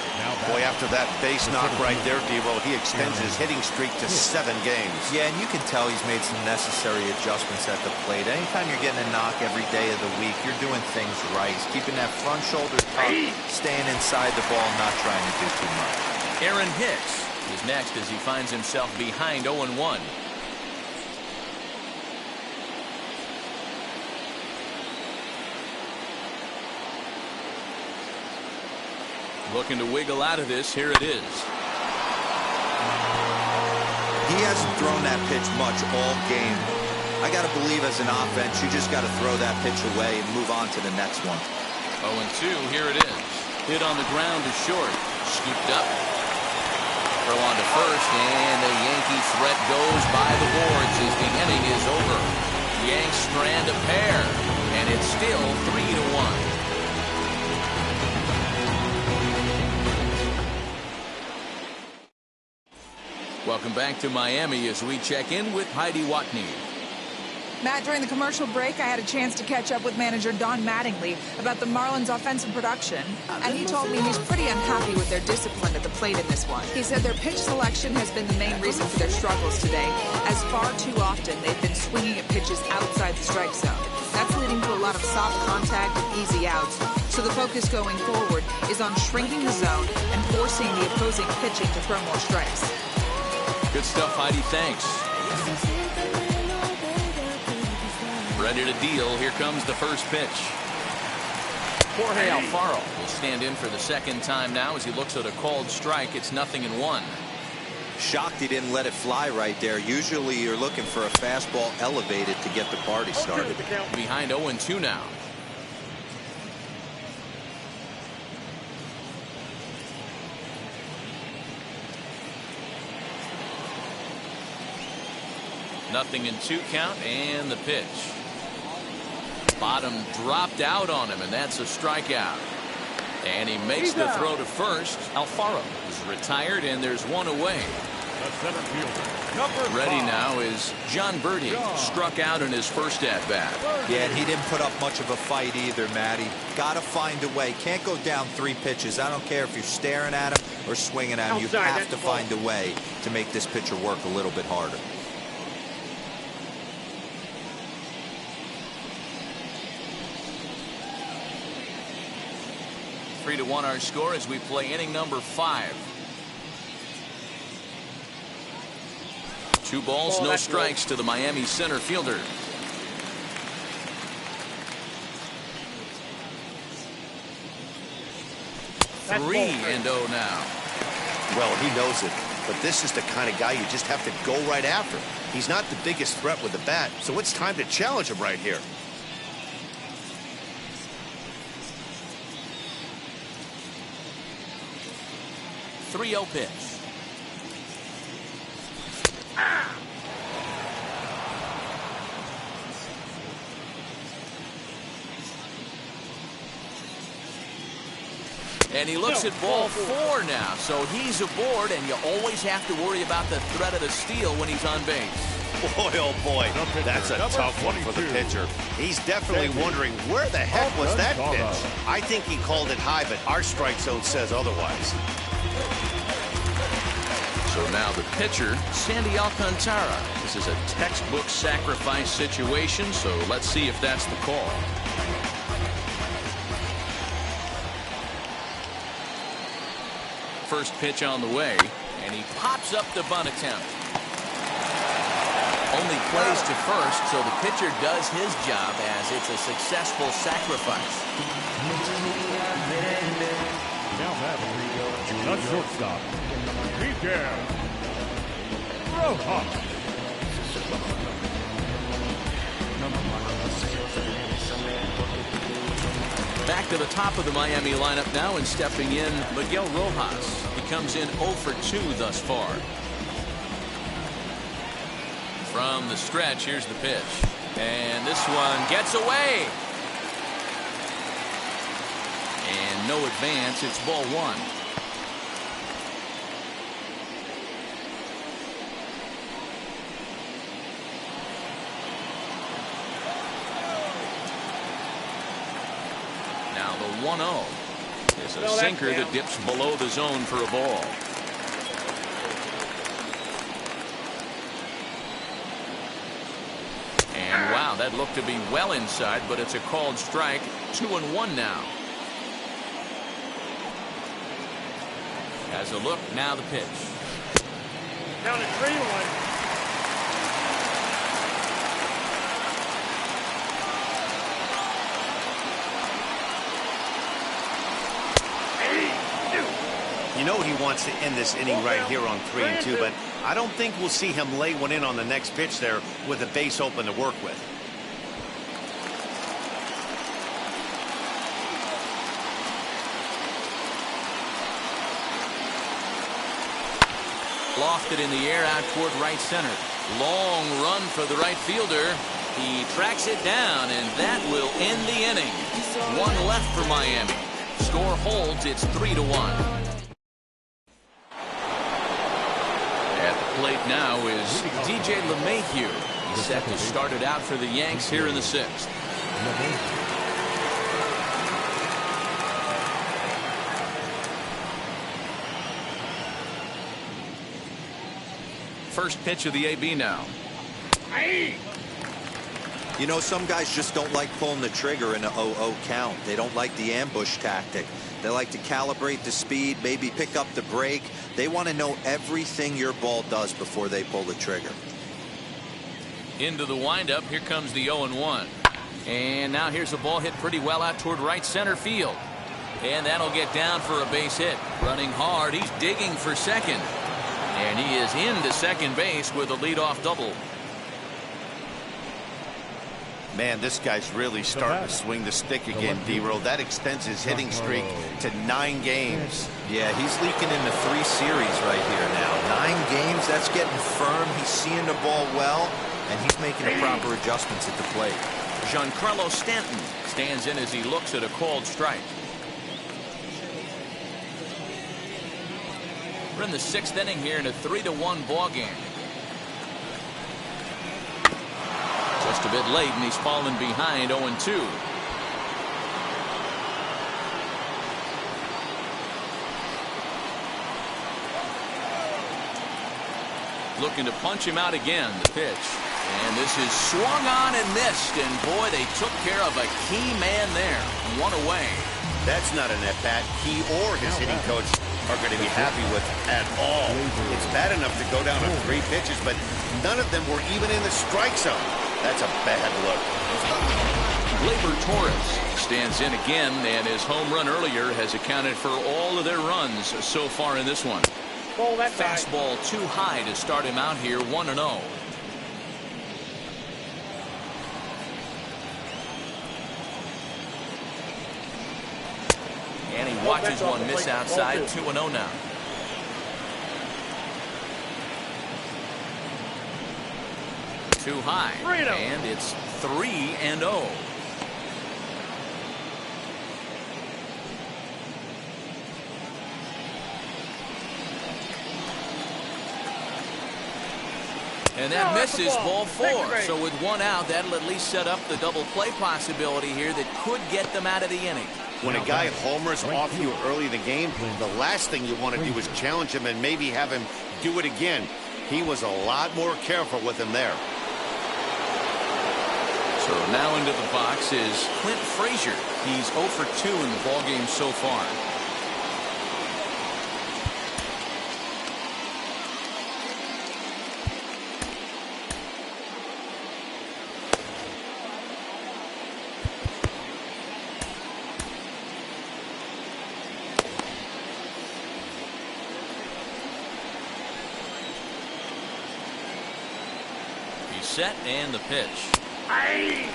Boy, after that base knock right there, Devo, he extends his hitting streak to 7 games. Yeah, and you can tell he's made some necessary adjustments at the plate. Anytime you're getting a knock every day of the week, you're doing things right. He's keeping that front shoulder tucked, staying inside the ball, not trying to do too much. Aaron Hicks is next as he finds himself behind 0-1. Looking to wiggle out of this. Here it is. He hasn't thrown that pitch much all game. I got to believe as an offense, you just got to throw that pitch away and move on to the next one. 0-2. Here it is. Hit on the ground to short. Scooped up. Throw on to first, and the Yankee threat goes by the boards as the inning is over. Yanks strand a pair, and it's still 3-1. Welcome back to Miami as we check in with Heidi Watney. Matt, during the commercial break, I had a chance to catch up with manager Don Mattingly about the Marlins' offensive production, and he told me he's pretty unhappy with their discipline at the plate in this one. He said their pitch selection has been the main reason for their struggles today, as far too often they've been swinging at pitches outside the strike zone. That's leading to a lot of soft contact and easy outs, so the focus going forward is on shrinking the zone and forcing the opposing pitching to throw more strikes. Good stuff, Heidi. Thanks. Ready to deal. Here comes the first pitch. Jorge Alfaro will stand in for the second time now as he looks at a called strike. It's 0-1. Shocked he didn't let it fly right there. Usually you're looking for a fastball elevated to get the party started. Behind 0-2 now. Nothing in 2 count, and the pitch. Bottom dropped out on him, and that's a strikeout. And he makes the throw to first. Alfaro is retired, and there's one away. The center fielder, number Ready 5. now is John Birdie. Struck out in his first at-bat. Yeah, and he didn't put up much of a fight either, Matty. Got to find a way. Can't go down 3 pitches. I don't care if you're staring at him or swinging at him. You have to find a way to make this pitcher work a little bit harder. 3-1 our score as we play inning number 5. 2 balls, no strikes to the Miami center fielder. That's 3-0 now. Well, he knows it, but this is the kind of guy you just have to go right after. He's not the biggest threat with the bat, so it's time to challenge him right here. 3-0 pitch. And he looks at ball 4 now, so he's aboard, and you always have to worry about the threat of the steal when he's on base. Boy, oh boy, that's a tough one for the pitcher. He's definitely wondering where the heck was that pitch. I think he called it high, but our strike zone says otherwise. So now the pitcher, Sandy Alcantara. This is a textbook sacrifice situation, so let's see if that's the call. first pitch on the way, and he pops up the bunt attempt. Only plays to first, so the pitcher does his job as it's a successful sacrifice. Now batting, the shortstop, Miguel Rojas. Back to the top of the Miami lineup now, and stepping in, Miguel Rojas. He comes in 0 for 2 thus far. From the stretch, here's the pitch. And this one gets away. And no advance, it's ball 1. Now the 1-0 is a sinker that dips below the zone for a ball. And wow, that looked to be well inside, but it's a called strike. 2-1 now. Has a look, now the pitch. Down to 3-1. You know he wants to end this inning right here on 3-2, but I don't think we'll see him lay one in on the next pitch there with a base open to work with. Lofted in the air out toward right center. Long run for the right fielder. He tracks it down, and that will end the inning. 1 left for Miami. Score holds, it's 3-1. At the plate now is DJ LeMahieu. He's set to start it out for the Yanks here in the 6th. First pitch of the AB now. You know, some guys just don't like pulling the trigger in a 0-0 count. They don't like the ambush tactic. They like to calibrate the speed, maybe pick up the break. They want to know everything your ball does before they pull the trigger. Into the windup, here comes the 0-1. And now here's a ball hit pretty well out toward right center field. And that'll get down for a base hit. Running hard, he's digging for second. And he is into second base with a leadoff double. Man, this guy's really starting to swing the stick again, D-Row. That extends his hitting streak to 9 games. Yeah, he's leaking into 3 series right here now. 9 games, that's getting firm. He's seeing the ball well, and he's making the proper adjustments at the plate. Giancarlo Stanton stands in as he looks at a called strike. We're in the 6th inning here in a 3-1 ball game. Just a bit late, and he's fallen behind 0-2. Looking to punch him out again, the pitch. And this is swung on and missed, and boy, they took care of a key man there. 1 away. That's not an at-bat he or his hitting coach are going to be happy with at all. It's bad enough to go down on 3 pitches, but none of them were even in the strike zone. That's a bad look. Gleyber Torres stands in again, and his home run earlier has accounted for all of their runs so far in this one. Fastball too high to start him out here, 1-0. And he watches one miss outside, 2-0 now. Too high, and it's 3-0. And that misses, ball 4. So with 1 out, that'll at least set up the double play possibility here that could get them out of the inning. When a guy homers off you early in the game, the last thing you want to do is challenge him and maybe have him do it again. He was a lot more careful with him there. So now into the box is Clint Frazier. He's 0 for 2 in the ballgame so far. Set and the pitch. Aye.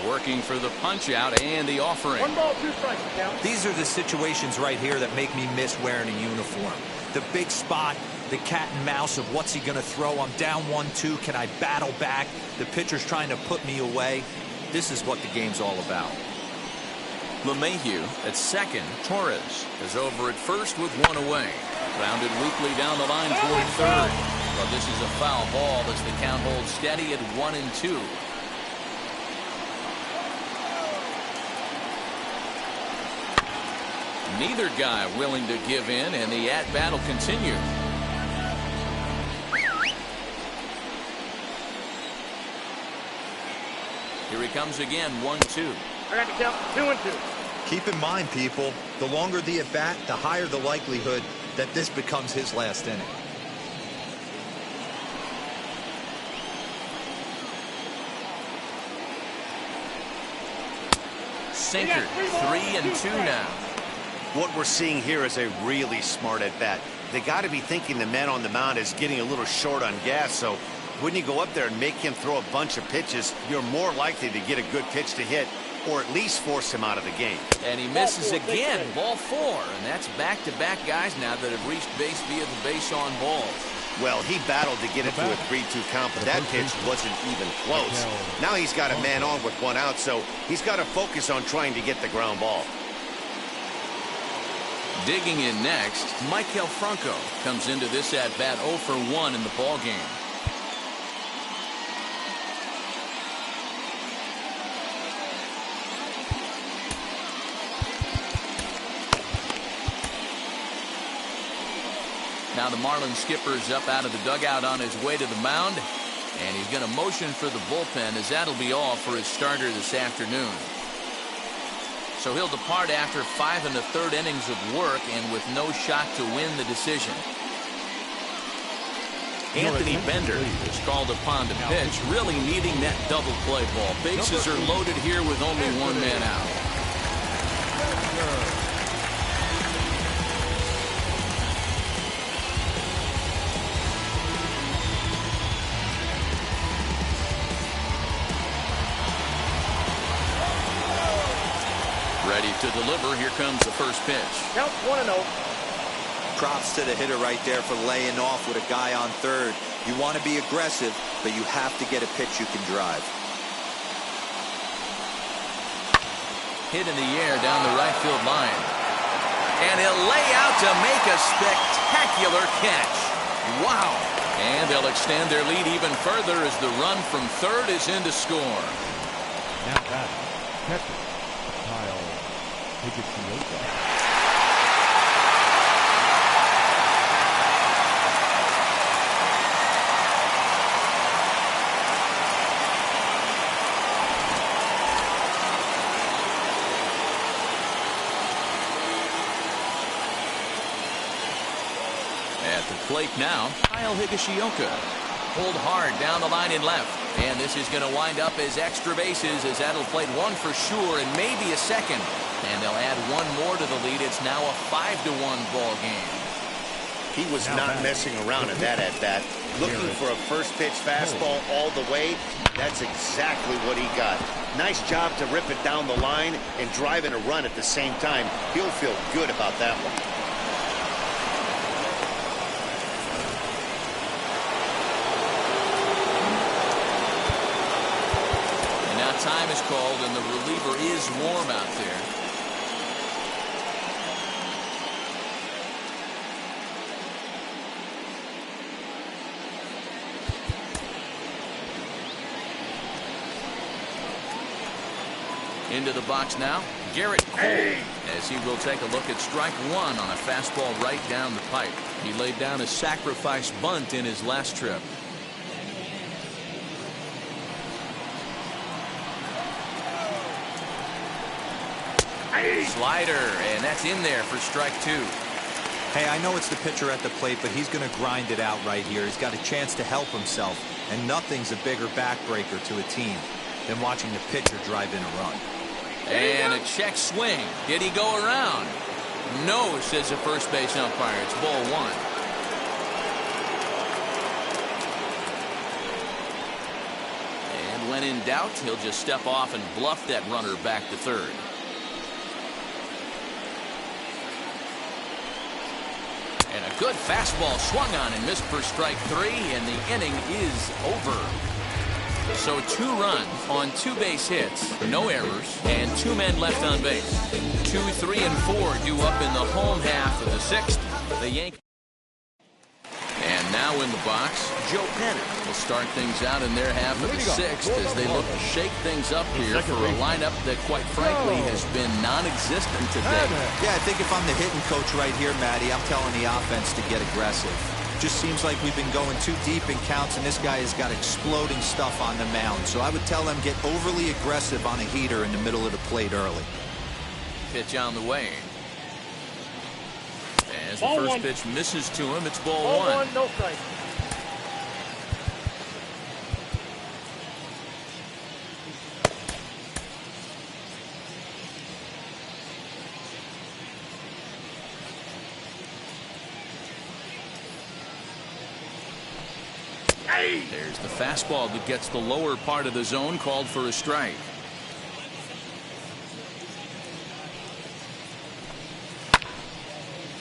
Working for the punch out and the offering. 1 ball, 2 strikes, count. These are the situations right here that make me miss wearing a uniform. The big spot, the cat and mouse of what's he going to throw. I'm down 1-2. Can I battle back? The pitcher's trying to put me away. This is what the game's all about. LeMahieu at second. Torres is over at first with 1 away. Grounded weakly down the line toward third. But this is a foul ball as the count holds steady at 1-2. Neither guy willing to give in, and the at-bat will continue. Here he comes again, 1-2. I got to count 2-2. Keep in mind, people, the longer the at-bat, the higher the likelihood that this becomes his last inning. Sinker, 3-2 now. What we're seeing here is a really smart at-bat. They got to be thinking the man on the mound is getting a little short on gas, so when you go up there and make him throw a bunch of pitches, you're more likely to get a good pitch to hit or at least force him out of the game. And he misses again, ball 4, and that's back-to-back guys now that have reached base via the base on balls. Well, he battled to get it to a 3-2 count, but that pitch wasn't even close. Now he's got a man on with 1 out, so he's got to focus on trying to get the ground ball. Digging in next, Franco comes into this at-bat 0 for 1 in the ballgame. Now the Marlins skipper's up out of the dugout on his way to the mound, and he's going to motion for the bullpen as that'll be all for his starter this afternoon. So he'll depart after 5 1/3 innings of work and with no shot to win the decision. Anthony Bender is called upon to pitch, really needing that double play ball. Bases are loaded here with only 1 man out. Ready to deliver. Here comes the first pitch. Count 1-0. Props to the hitter right there for laying off with a guy on third. You want to be aggressive, but you have to get a pitch you can drive. Hit in the air down the right field line. And he'll lay out to make a spectacular catch. Wow. And they'll extend their lead even further as the run from third is in to score. Now that catcher, Higashiyoka. At the plate now, Higashiyoka. Pulled hard down the line in left. And this is going to wind up as extra bases as that'll play 1 for sure and maybe a second. And they'll add 1 more to the lead. It's now a 5-1 ball game. He was not messing around in that at-bat. Looking for a first pitch fastball all the way. That's exactly what he got. Nice job to rip it down the line and drive in a run at the same time. He'll feel good about that one. And now time is called and the reliever is warm out there. Into the box now, Garrett Cole, as he will take a look at strike 1 on a fastball right down the pipe. He laid down a sacrifice bunt in his last trip. Slider, and that's in there for strike two. Hey, I know it's the pitcher at the plate, but he's going to grind it out right here. He's got a chance to help himself, and nothing's a bigger backbreaker to a team than watching the pitcher drive in a run. And a check swing. Did he go around? No, says the first base umpire. It's ball one. And when in doubt, he'll just step off and bluff that runner back to third. And a good fastball swung on and missed for strike three, and the inning is over. So 2 runs on 2 base hits, no errors, and 2 men left on base. 2, 3, and 4 due up in the home half of the 6th. The Yankees. And now in the box, Joe Pennant will start things out in their half of the 6th as they look to shake things up here for a lineup that, quite frankly, has been non-existent today. Yeah, I think if I'm the hitting coach right here, Matty, I'm telling the offense to get aggressive. Just seems like we've been going too deep in counts, and this guy has got exploding stuff on the mound. So I would tell them get overly aggressive on a heater in the middle of the plate early. Pitch on the way. As the first pitch misses to him, it's ball one. No strike. There's the fastball that gets the lower part of the zone, called for a strike.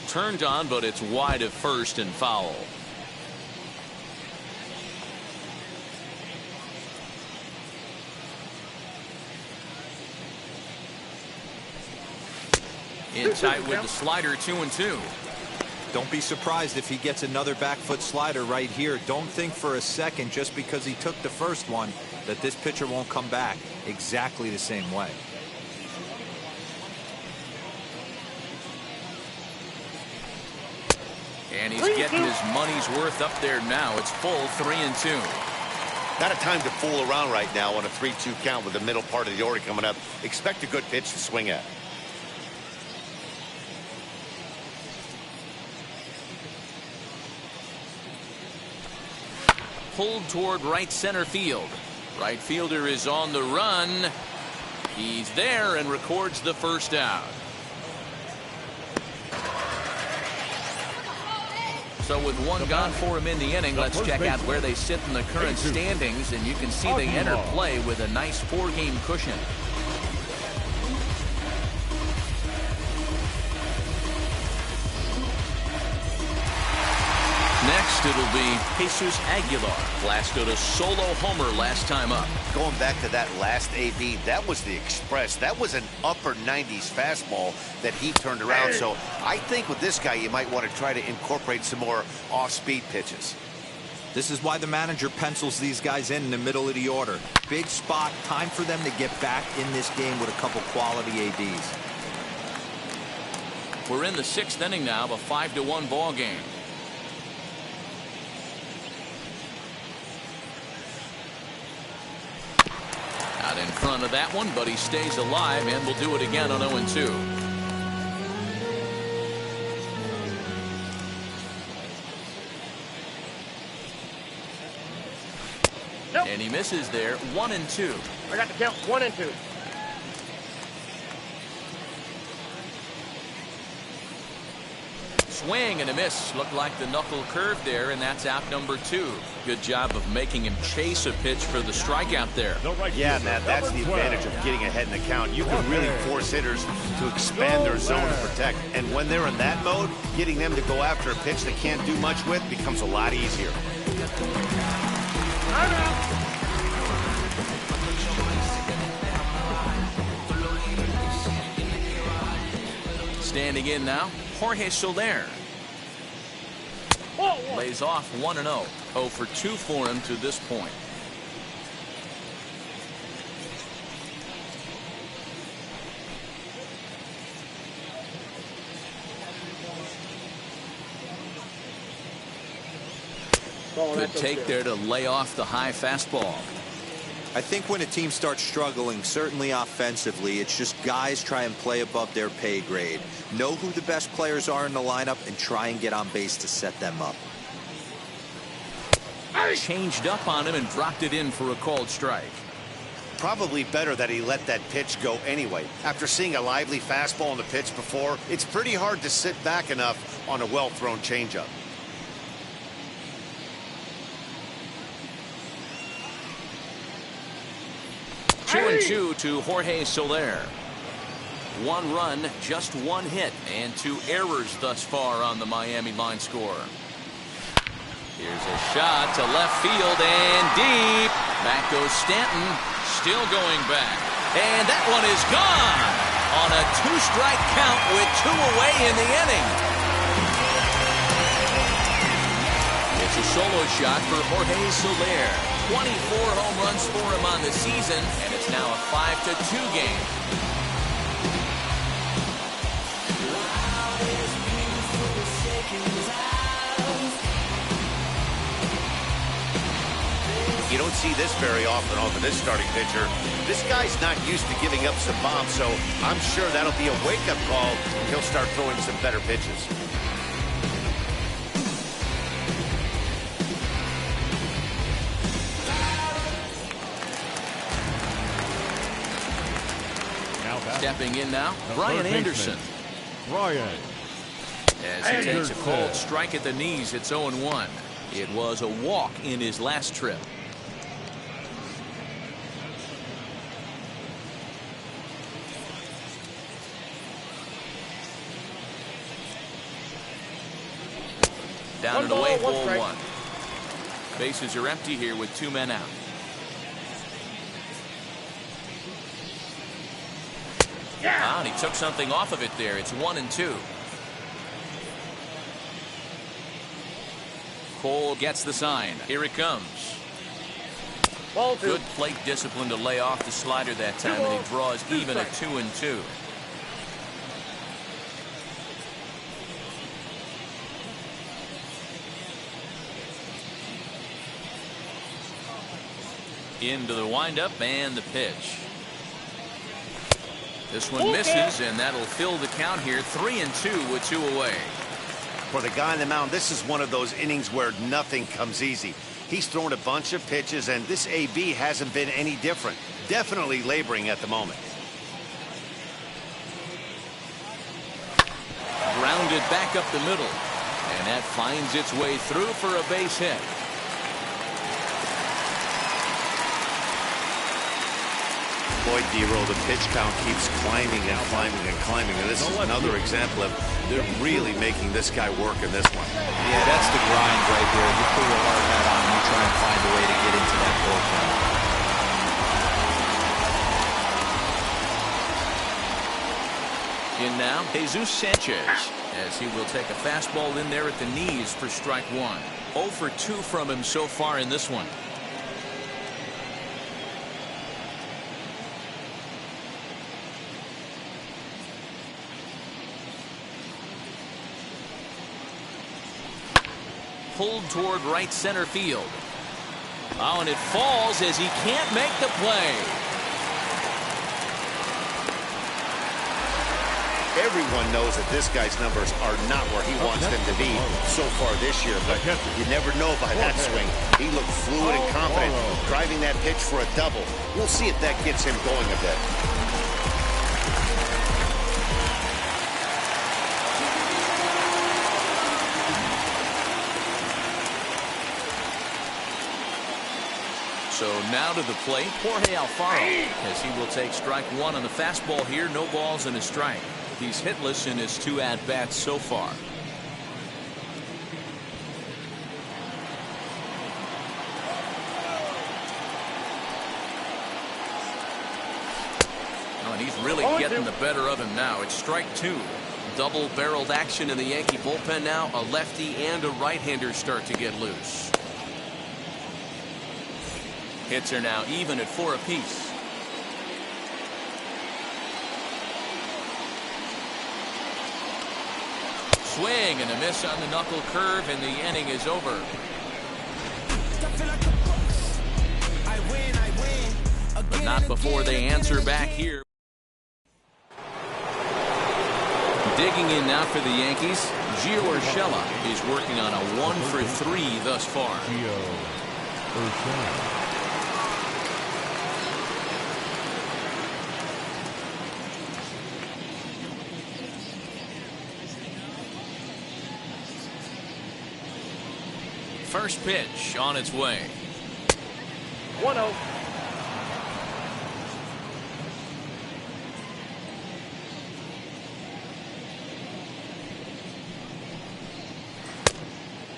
Turned on, but it's wide of first and foul. In tight with the slider, 2-2. Don't be surprised if he gets another back foot slider right here. Don't think for a second, just because he took the first one, that this pitcher won't come back exactly the same way. And he's getting his money's worth up there now. It's full 3-2. Not a time to fool around right now on a 3-2 count with the middle part of the order coming up. Expect a good pitch to swing at. Pulled toward right center field. Right fielder is on the run. He's there and records the first out. So with one gone for him in the inning, let's check out where they sit in the current standings, and you can see they enter play with a nice 4-game cushion. Next, it'll be Jesus Aguilar. Blasted a solo homer last time up. Going back to that last AB, that was the Express. That was an upper 90s fastball that he turned around. So I think with this guy, you might want to try to incorporate some more off-speed pitches. This is why the manager pencils these guys in the middle of the order. Big spot, time for them to get back in this game with a couple quality ABs. We're in the 6th inning now of a 5-1 ball game. Out in front of that one, but he stays alive and will do it again on 0-2. Nope. And he misses there. 1-2. I got the count. 1-2. Swing and a miss. Looked like the knuckle curve there, and that's out number 2. Good job of making him chase a pitch for the strikeout there. Yeah, Matt, that's the advantage of getting ahead in the count. You can really force hitters to expand their zone to protect. And when they're in that mode, getting them to go after a pitch they can't do much with becomes a lot easier. Standing in now, Jorge Soler. Lays off 1-0. 0 for 2 for him to this point. Good take there to lay off the high fastball. I think when a team starts struggling, certainly offensively, it's just guys try and play above their pay grade. Know who the best players are in the lineup and try and get on base to set them up. Changed up on him and dropped it in for a called strike. Probably better that he let that pitch go anyway. After seeing a lively fastball on the pitch before, it's pretty hard to sit back enough on a well-thrown changeup. Hey! 2-2 to Jorge Soler. 1 run, just 1 hit, and 2 errors thus far on the Miami line score. Here's a shot to left field and deep. Back goes Stanton, still going back. And that one is gone on a 2-strike count with 2 away in the inning. It's a solo shot for Jorge Soler. 24 home runs for him on the season, and it's now a 5-2 game. You don't see this very often off of this starting pitcher. This guy's not used to giving up some bombs, so I'm sure that'll be a wake-up call. He'll start throwing some better pitches. Stepping in now, Brian Anderson. Brian. As he takes a cold strike at the knees, it's 0-1. It was a walk in his last trip. Down and away, ball 1. Bases are empty here with 2 men out. And he took something off of it there. It's 1-2. Cole gets the sign. Here it comes. Ball 2. Good plate discipline to lay off the slider that time, and he draws even at 2-2. Into the windup and the pitch. This one misses, and that'll fill the count here. 3-2 with 2 away. For the guy on the mound, this is one of those innings where nothing comes easy. He's thrown a bunch of pitches, and this AB hasn't been any different. Definitely laboring at the moment. Grounded back up the middle, and that finds its way through for a base hit. Boy, D-Roll, the pitch count keeps climbing and climbing and climbing. And this is another example of they're really making this guy work in this one. Yeah, that's the grind right there. You put your hard hat on and you try and find a way to get into that bullpen. In now, Jesus Sanchez, as he will take a fastball in there at the knees for strike 1. 0 for 2 from him so far in this one. Pulled toward right center field. Oh, and it falls as he can't make the play. Everyone knows that this guy's numbers are not where he wants them to be so far this year, but you never know by that swing. He looked fluid and confident, driving that pitch for a double. We'll see if that gets him going a bit. So now to the plate, Jorge Alfaro, as he will take strike 1 on the fastball here. No balls and a strike. He's hitless in his 2 at-bats so far. Oh, and he's really getting the better of him now. It's strike 2. Double-barreled action in the Yankee bullpen now. A lefty and a right-hander start to get loose. Hits are now even at 4 apiece. Swing and a miss on the knuckle curve, and the inning is over. I win, I win. Not before they answer back here. Digging in now for the Yankees, Gio Urshela is working on a 1-for-3 thus far. Gio Urshela. First pitch on its way. 1-0.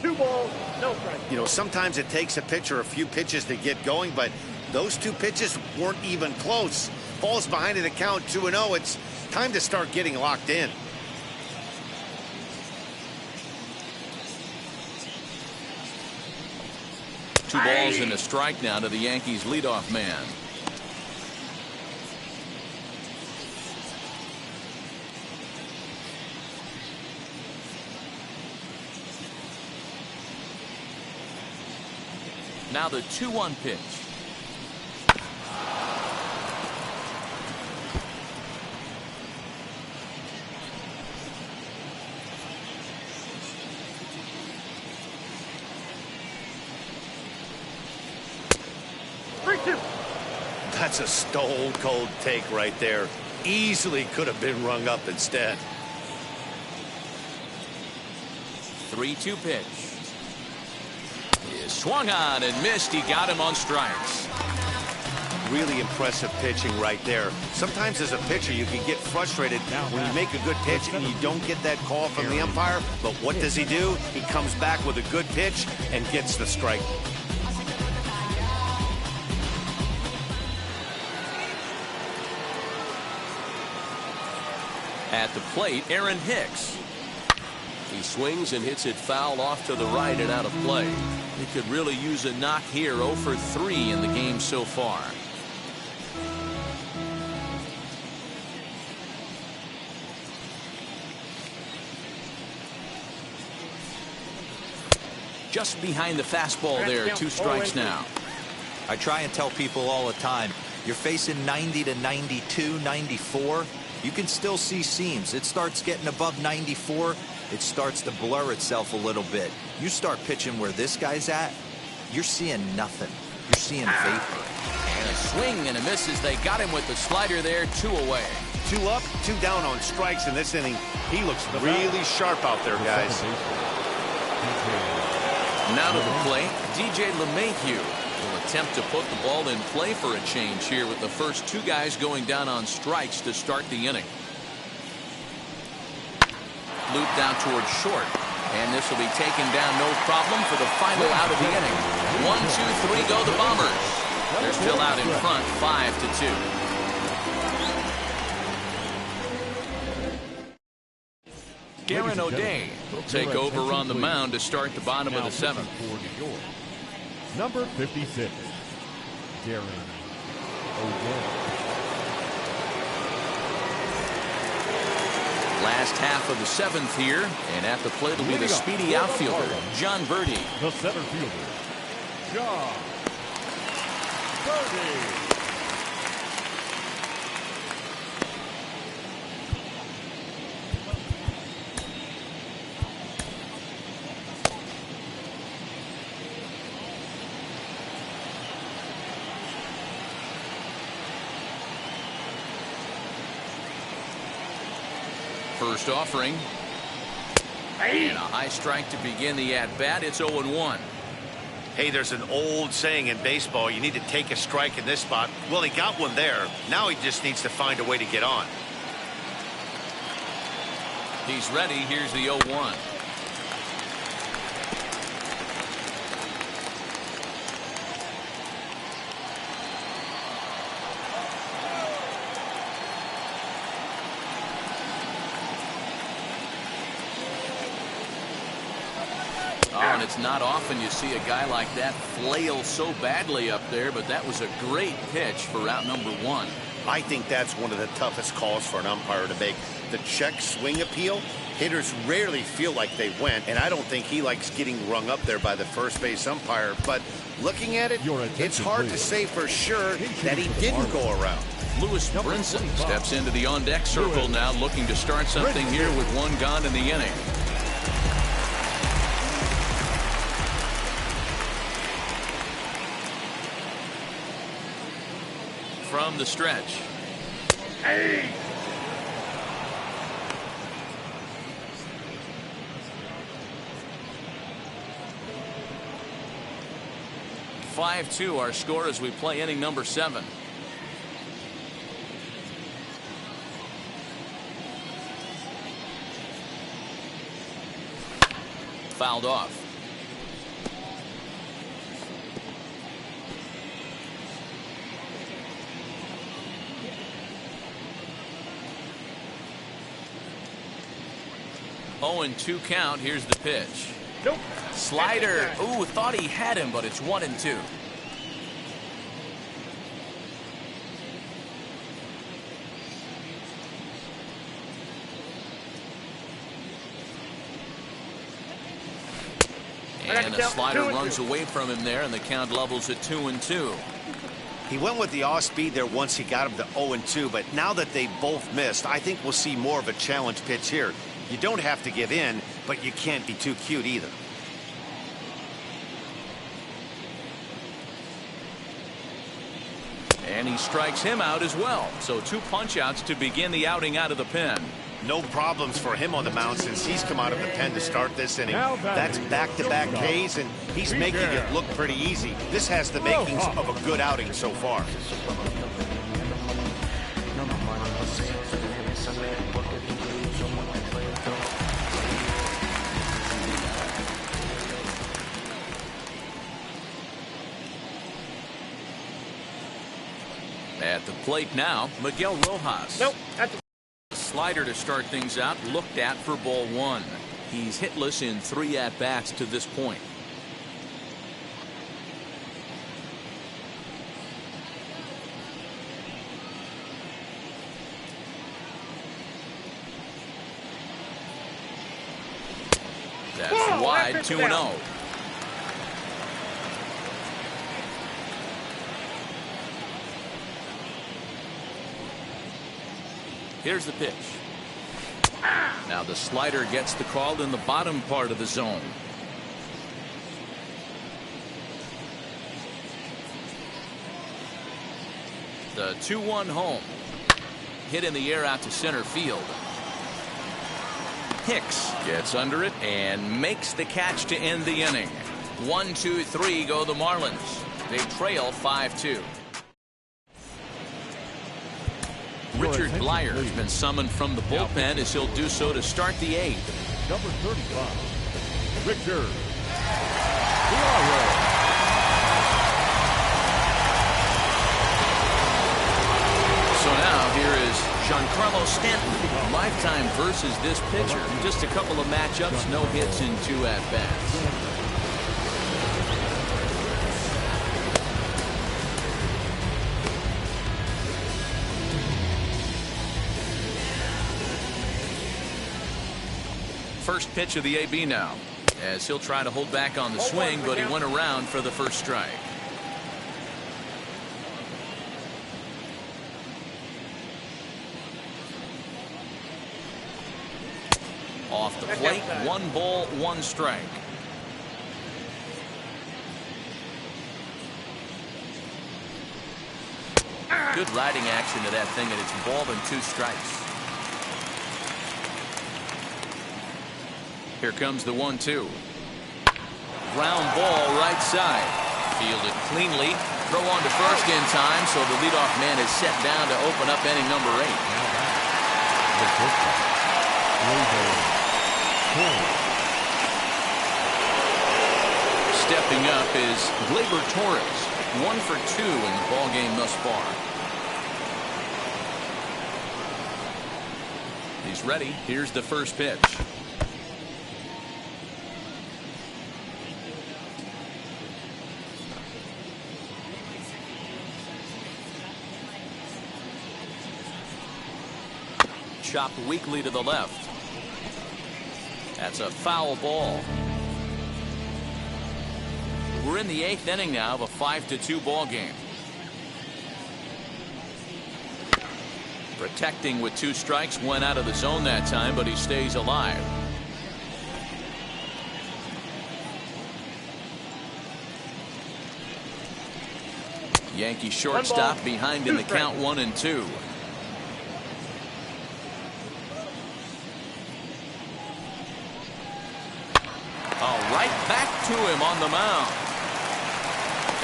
Two balls, no strike. You know, sometimes it takes a pitcher a few pitches to get going, but those two pitches weren't even close. Falls behind in the count 2-0. It's time to start getting locked in. Two balls and a strike now to the Yankees leadoff man. Now the 2-1 pitch. That's a stone cold take right there. Easily could have been rung up instead. 3-2 pitch. He is swung on and missed. He got him on strikes. Really impressive pitching right there. Sometimes as a pitcher you can get frustrated when you make a good pitch and you don't get that call from the umpire. But what does he do? He comes back with a good pitch and gets the strike. At the plate, Aaron Hicks. He swings and hits it foul off to the right and out of play. He could really use a knock here. 0 for 3 in the game so far. Just behind the fastball there. 2 strikes now. I try and tell people all the time, you're facing 90 to 92, 94. You can still see seams. It starts getting above 94. It starts to blur itself a little bit. You start pitching where this guy's at, you're seeing nothing. You're seeing vapor. And a swing and a miss as they got him with the slider there. 2 away. 2 up, 2 down on strikes in this inning. He looks really sharp out there, guys. Now to the plate, DJ LeMahieu will attempt to put the ball in play for a change here with the first 2 guys going down on strikes to start the inning. Looped out towards short, and this will be taken down no problem for the final out of the inning. 1, 2, 3 go the Bombers. They're still out in front, 5-2. Garen O'Day will take over on the mound to start the bottom of the 7th. Number 56, Garen O'Day. Last half of the 7th here, and at the plate will be the speedy outfielder, John Birdie. The center fielder, John Birdie. First offering. And a high strike to begin the at-bat. It's 0-1. Hey, there's an old saying in baseball, you need to take a strike in this spot. Well, he got one there. Now he just needs to find a way to get on. He's ready. Here's the 0-1. And it's not often you see a guy like that flail so badly up there, but that was a great pitch for out number 1. I think that's one of the toughest calls for an umpire to make. The check swing appeal, hitters rarely feel like they went, and I don't think he likes getting rung up there by the first base umpire. But looking at it, it's hard to say for sure that he didn't go around. Lewis Brinson steps into the on-deck circle now, looking to start something here with one gone in the inning. From the stretch. Hey! 5-2 our score as we play inning number 7. Fouled off. Oh, and 2 count. Here's the pitch. Nope. Slider. Ooh, thought he had him, but it's 1-2. And a slider runs away from him there, and the count levels at 2-2. He went with the off speed there once he got him to 0-2, but now that they both missed, I think we'll see more of a challenge pitch here. You don't have to give in, but you can't be too cute either. And he strikes him out as well. So 2 punch-outs to begin the outing out of the pen. No problems for him on the mound since he's come out of the pen to start this inning. That's back-to-back Ks, and he's making it look pretty easy. This has the makings of a good outing so far. At the plate now, Miguel Rojas. Nope. Slider to start things out, looked at for ball 1. He's hitless in 3 at-bats to this point. That's wide, 2-0. Here's the pitch. Now the slider gets the call in the bottom part of the zone. The 2-1 home. Hit in the air out to center field. Hicks gets under it and makes the catch to end the inning. 1, 2, 3 go the Marlins. They trail 5-2. Richard Blyer has been summoned from the bullpen as he'll do so to start the 8th. Number 35, Richard Blyer. So now here is Giancarlo Stanton. Lifetime versus this pitcher. Just a couple of matchups, no hits in 2 at-bats. First pitch of the AB now, as he'll try to hold back on the swing, but he went around for the first strike. Off the plate, 1 ball, 1 strike. Good riding action to that thing, and it's ball and 2 strikes. Here comes the 1-2. Ground ball right side. Fielded cleanly. Throw on to first in time, so the leadoff man is set down to open up inning number 8. Stepping up is Gleyber Torres. 1 for 2 in the ballgame thus far. He's ready. Here's the first pitch. chopped weakly to the left. That's a foul ball. We're in the 8th inning now of a 5-2 ball game. Protecting with 2 strikes, went out of the zone that time, but he stays alive. Yankee shortstop behind in the count, 1-2. Right back to him on the mound.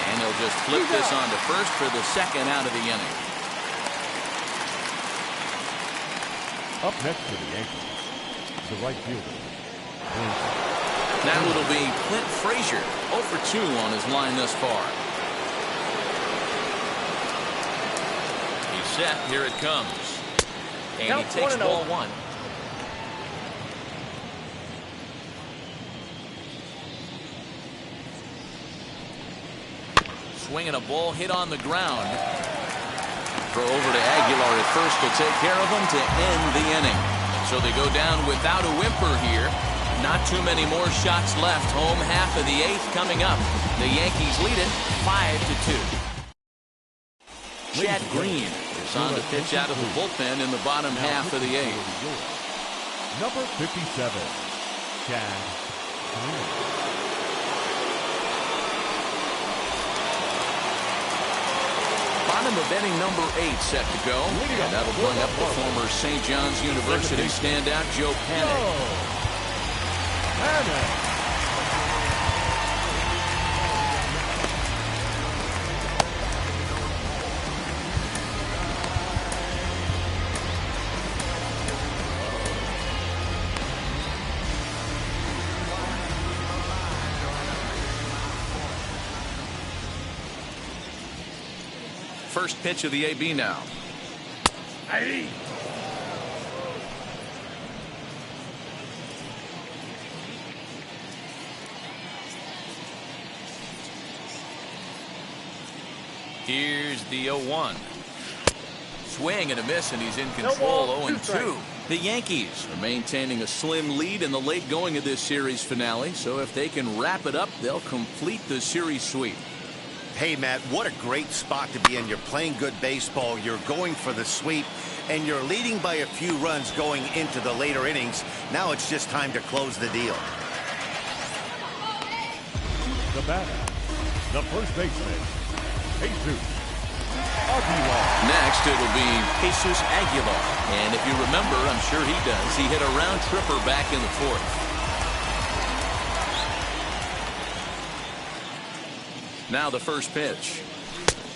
And he'll just flip this on to first for the 2nd out of the inning. Up next for the Yankees, the right fielder, Clint. Now it'll be Clint Frazier, 0 for 2 on his line thus far. He's set. Here it comes. And he takes ball 1. Swinging a ball hit on the ground. Throw over to Aguilar at first to take care of him to end the inning. So they go down without a whimper here. Not too many more shots left. Home half of the 8th coming up. The Yankees lead it 5-2. Chad Green is on to pitch out of the bullpen in the bottom half of the 8th. Number 57, Chad Green. Bottom of inning number 8 set to go. And that'll bring up the former St. John's University standout Joe Panik. First pitch of the AB now. Here's the 0-1. Swing and a miss, and he's in control. 0-2. The Yankees are maintaining a slim lead in the late going of this series finale, so if they can wrap it up, they'll complete the series sweep. Hey, Matt, what a great spot to be in. You're playing good baseball. You're going for the sweep, and you're leading by a few runs going into the later innings. Now it's just time to close the deal. The batter, the first baseman, Jesus Aguilar. Next, it'll be Jesus Aguilar. And if you remember, I'm sure he does, he hit a round tripper back in the 4th. Now the first pitch.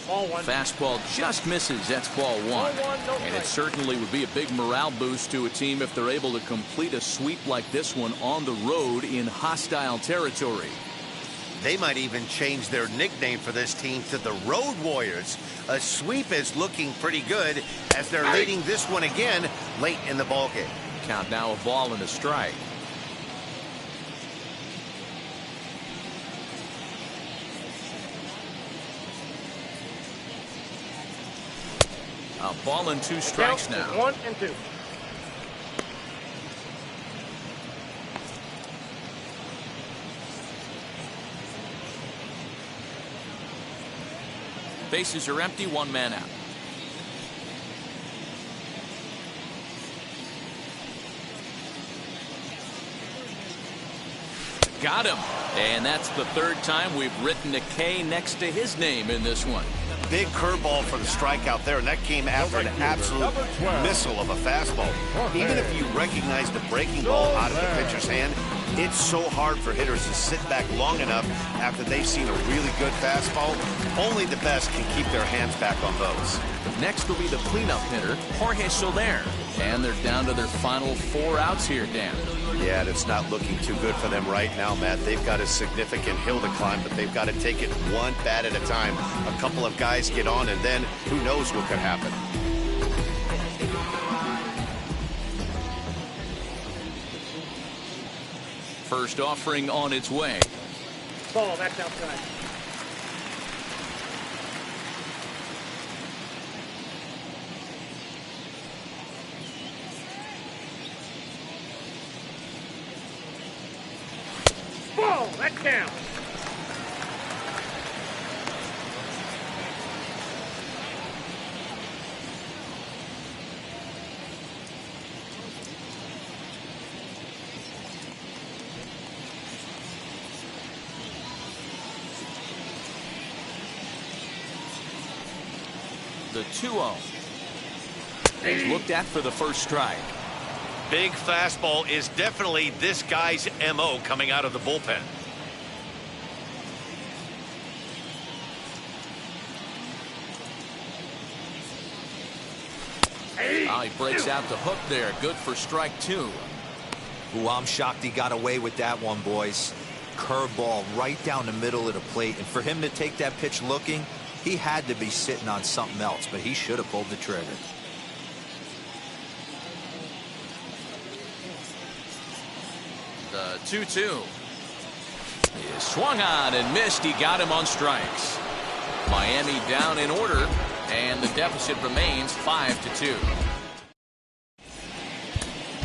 Fastball just misses. That's ball 1. And it certainly would be a big morale boost to a team if they're able to complete a sweep like this one on the road in hostile territory. They might even change their nickname for this team to the Road Warriors. A sweep is looking pretty good as they're leading this one again late in the ballgame. Count now, a ball and a strike. A ball and 2 strikes now. 1-2. Bases are empty, 1 man out. Got him. And that's the 3rd time we've written a K next to his name in this one. Big curveball for the strikeout there, and that came after an absolute missile of a fastball. Even if you recognize the breaking ball out of the pitcher's hand, it's so hard for hitters to sit back long enough after they've seen a really good fastball. Only the best can keep their hands back on those. Next will be the cleanup hitter, Jorge Soler. And they're down to their final 4 outs here, Dan. Yeah, it's not looking too good for them right now, Matt. They've got a significant hill to climb, but they've got to take it one bat at a time. A couple of guys get on, and then who knows what could happen. First offering on its way. Ball, that's outside. Let's down. The 2-0 is looked at for the first strike. Big fastball is definitely this guy's MO coming out of the bullpen. Oh, he breaks out the hook there. Good for strike 2. Ooh, I'm shocked he got away with that one, boys. Curveball right down the middle of the plate, and for him to take that pitch looking, he had to be sitting on something else, but he should have pulled the trigger. The 2-2 is swung on and missed. He got him on strikes. Miami down in order, and the deficit remains 5-2.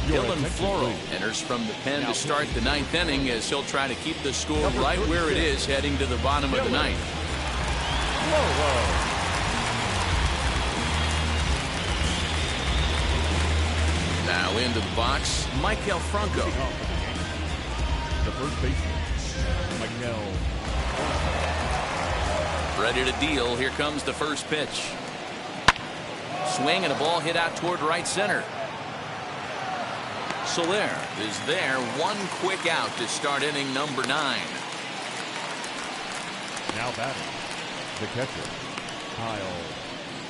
Dylan Floro enters from the pen to start the 9th inning as he'll try to keep the score right where it is heading to the bottom of the 9th. Now into the box, Michael Franco. The first baseman, Michael. Ready to deal. Here comes the first pitch. Swing and a ball hit out toward right center. Soler is there. One quick out to start inning number 9. Now batting, the catcher, Kyle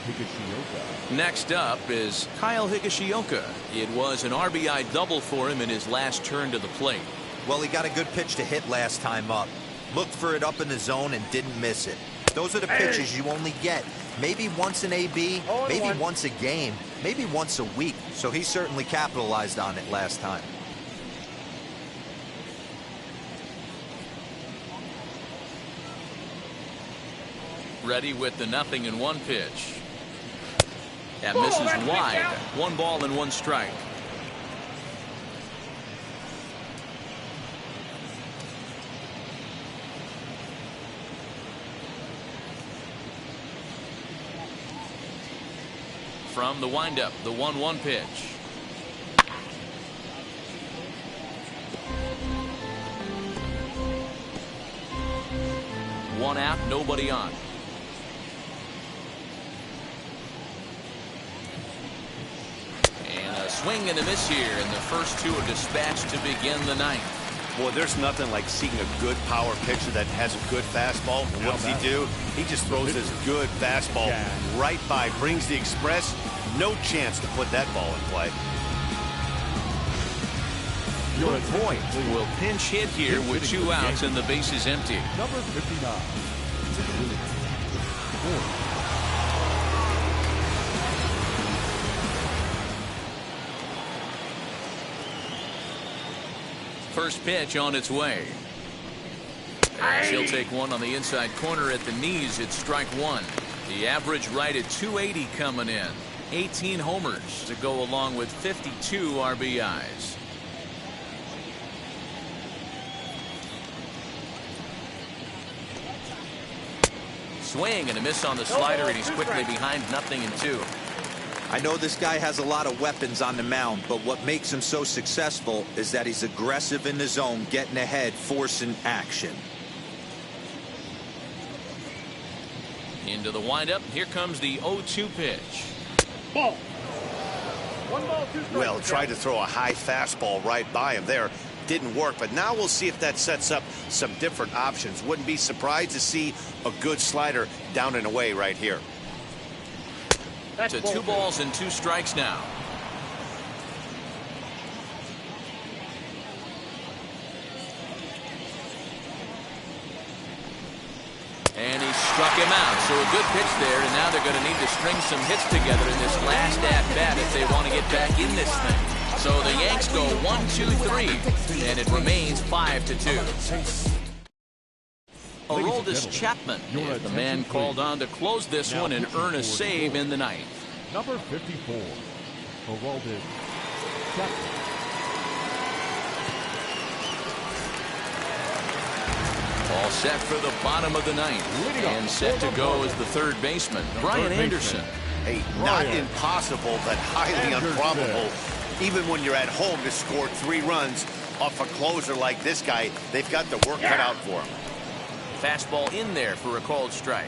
Higashiyoka. Next up is Kyle Higashiyoka. It was an RBI double for him in his last turn to the plate. Well, he got a good pitch to hit last time up. Looked for it up in the zone and didn't miss it. Those are the pitches you only get maybe once in AB, maybe once a game, maybe once a week. So he certainly capitalized on it last time. Ready with the 0-1 pitch. That misses wide. 1 ball and 1 strike. From the windup, the 1-1 pitch. One out, nobody on. And a swing and a miss here, and the first 2 are dispatched to begin the 9th. Boy, there's nothing like seeing a good power pitcher that has a good fastball. And what does he do? He just throws this good fastball right by, brings the express. No chance to put that ball in play. Good point. Will pinch hit here with 2 outs and the base is empty. Number 59. First pitch on its way. And she'll take one on the inside corner at the knees. It's strike 1. The average right at 280 coming in. 18 homers to go along with 52 RBIs. Swing and a miss on the slider, and he's quickly behind 0-2. I know this guy has a lot of weapons on the mound, but what makes him so successful is that he's aggressive in the zone, getting ahead, forcing action. Into the windup. Here comes the 0-2 pitch. Ball. 1 ball, 2 strikes. Well, tried to throw a high fastball right by him there. Didn't work, but now we'll see if that sets up some different options. Wouldn't be surprised to see a good slider down and away right here. To 2 balls and 2 strikes now. And he struck him out. So a good pitch there, and now they're going to need to string some hits together in this last at-bat if they want to get back in this thing. So the Yanks go 1-2-3, and it remains 5-2. Aroldis Chapman is the man called on to close this one and earn a save in the 9th. Number 54, Aroldis Chapman. All set for the bottom of the ninth. And set to go as the third baseman, Brian Anderson. Hey, not impossible, but highly improbable. Even when you're at home to score 3 runs off a closer like this guy, they've got the work cut out for him. Fastball in there for a called strike.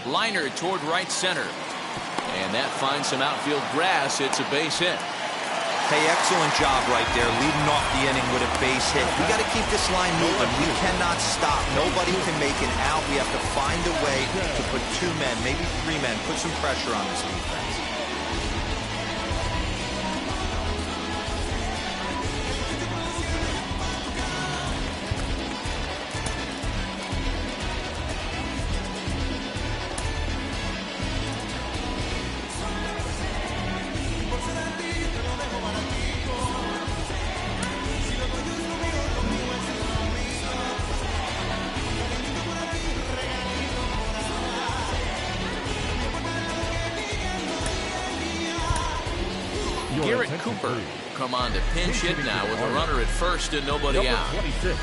Liner toward right center. And that finds some outfield grass. It's a base hit. Hey, excellent job right there, leading off the inning with a base hit. We got to keep this line moving. We cannot stop. Nobody can make an out. We have to find a way to put 2 men, maybe 3 men, put some pressure on this defense. Garrett Cooper come on to pinch hit now with a runner at first and nobody out. 26,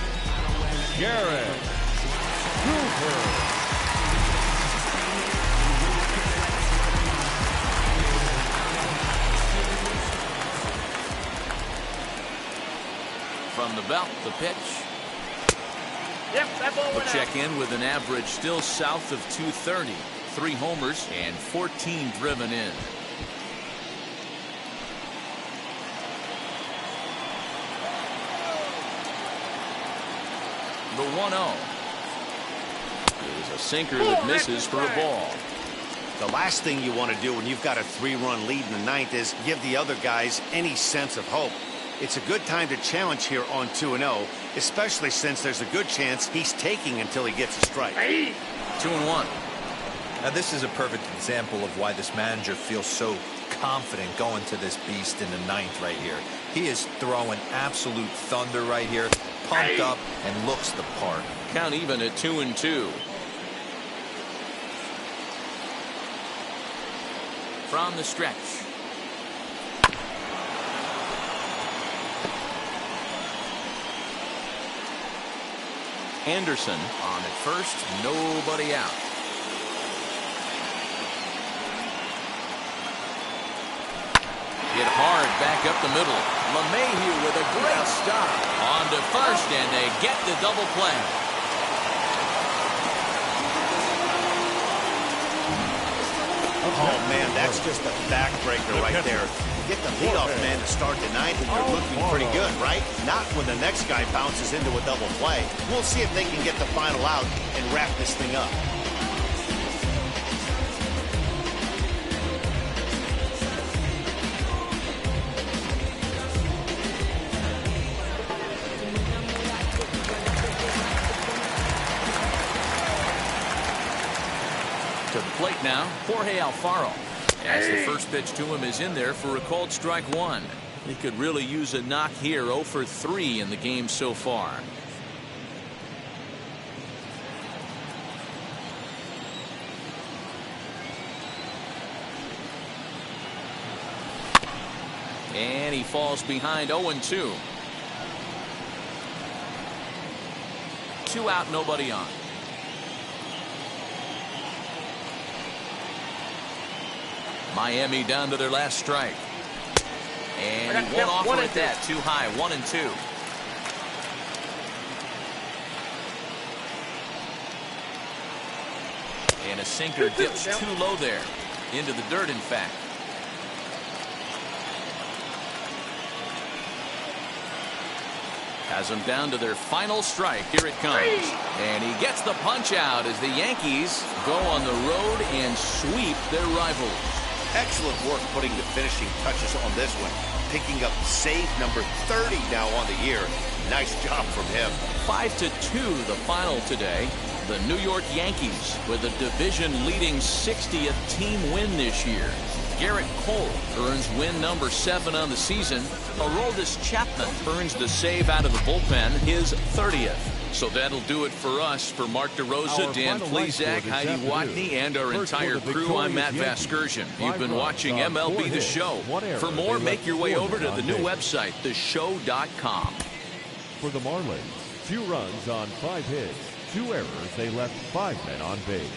Garrett Cooper. From the belt, the pitch. Yep, that ball We'll went check in with an average still south of 230. 3 homers and 14 driven in. The 1-0 is a sinker that misses for a ball. The last thing you want to do when you've got a 3-run lead in the ninth is give the other guys any sense of hope. It's a good time to challenge here on 2-0, especially since there's a good chance he's taking until he gets a strike. 2-1. Now, this is a perfect example of why this manager feels so confident going to this beast in the ninth right here. He is throwing absolute thunder right here, pumped up, and looks the part. Count even at 2-2. From the stretch. Anderson on at first, nobody out. Hit hard back up the middle. LeMahieu with a great stop. On to first, and they get the double play. Oh, man, that's just a backbreaker right there. Get the leadoff man to start the ninth, and you're looking pretty good, right? Not when the next guy bounces into a double play. We'll see if they can get the final out and wrap this thing up. To the plate now, Jorge Alfaro. As the first pitch to him is in there for a called strike 1. He could really use a knock here. 0 for 3 in the game so far. And he falls behind 0-2. 2 out, nobody on. Miami down to their last strike. And he won't offer it that. Too high. 1-2. And a sinker dips too low there. Into the dirt, in fact. Has them down to their final strike. Here it comes. And he gets the punch out as the Yankees go on the road and sweep their rivals. Excellent work putting the finishing touches on this one. Picking up save number 30 now on the year. Nice job from him. 5-2 the final today. The New York Yankees with a division-leading 60th team win this year. Garrett Cole earns win number 7 on the season. Aroldis Chapman earns the save out of the bullpen, his 30th. So that'll do it for us. For Mark DeRosa, Dan Flezak, Heidi Watney, and our entire crew, I'm Matt Vasgersian. You've been watching MLB The Show. For more, make your way over to the new website, theshow.com. For the Marlins, 2 runs on 5 hits, 2 errors. They left 5 men on base.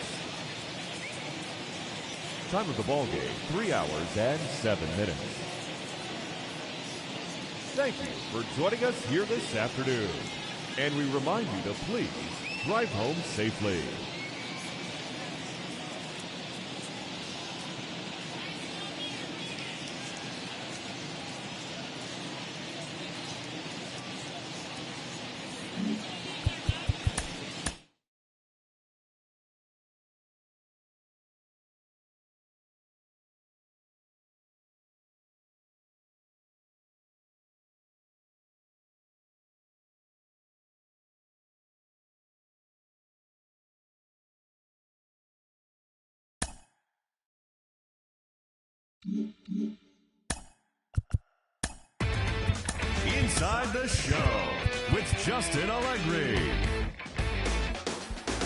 Time of the ball game, 3 hours and 7 minutes. Thank you for joining us here this afternoon. And we remind you to please drive home safely. Inside the Show with Justin Allegri.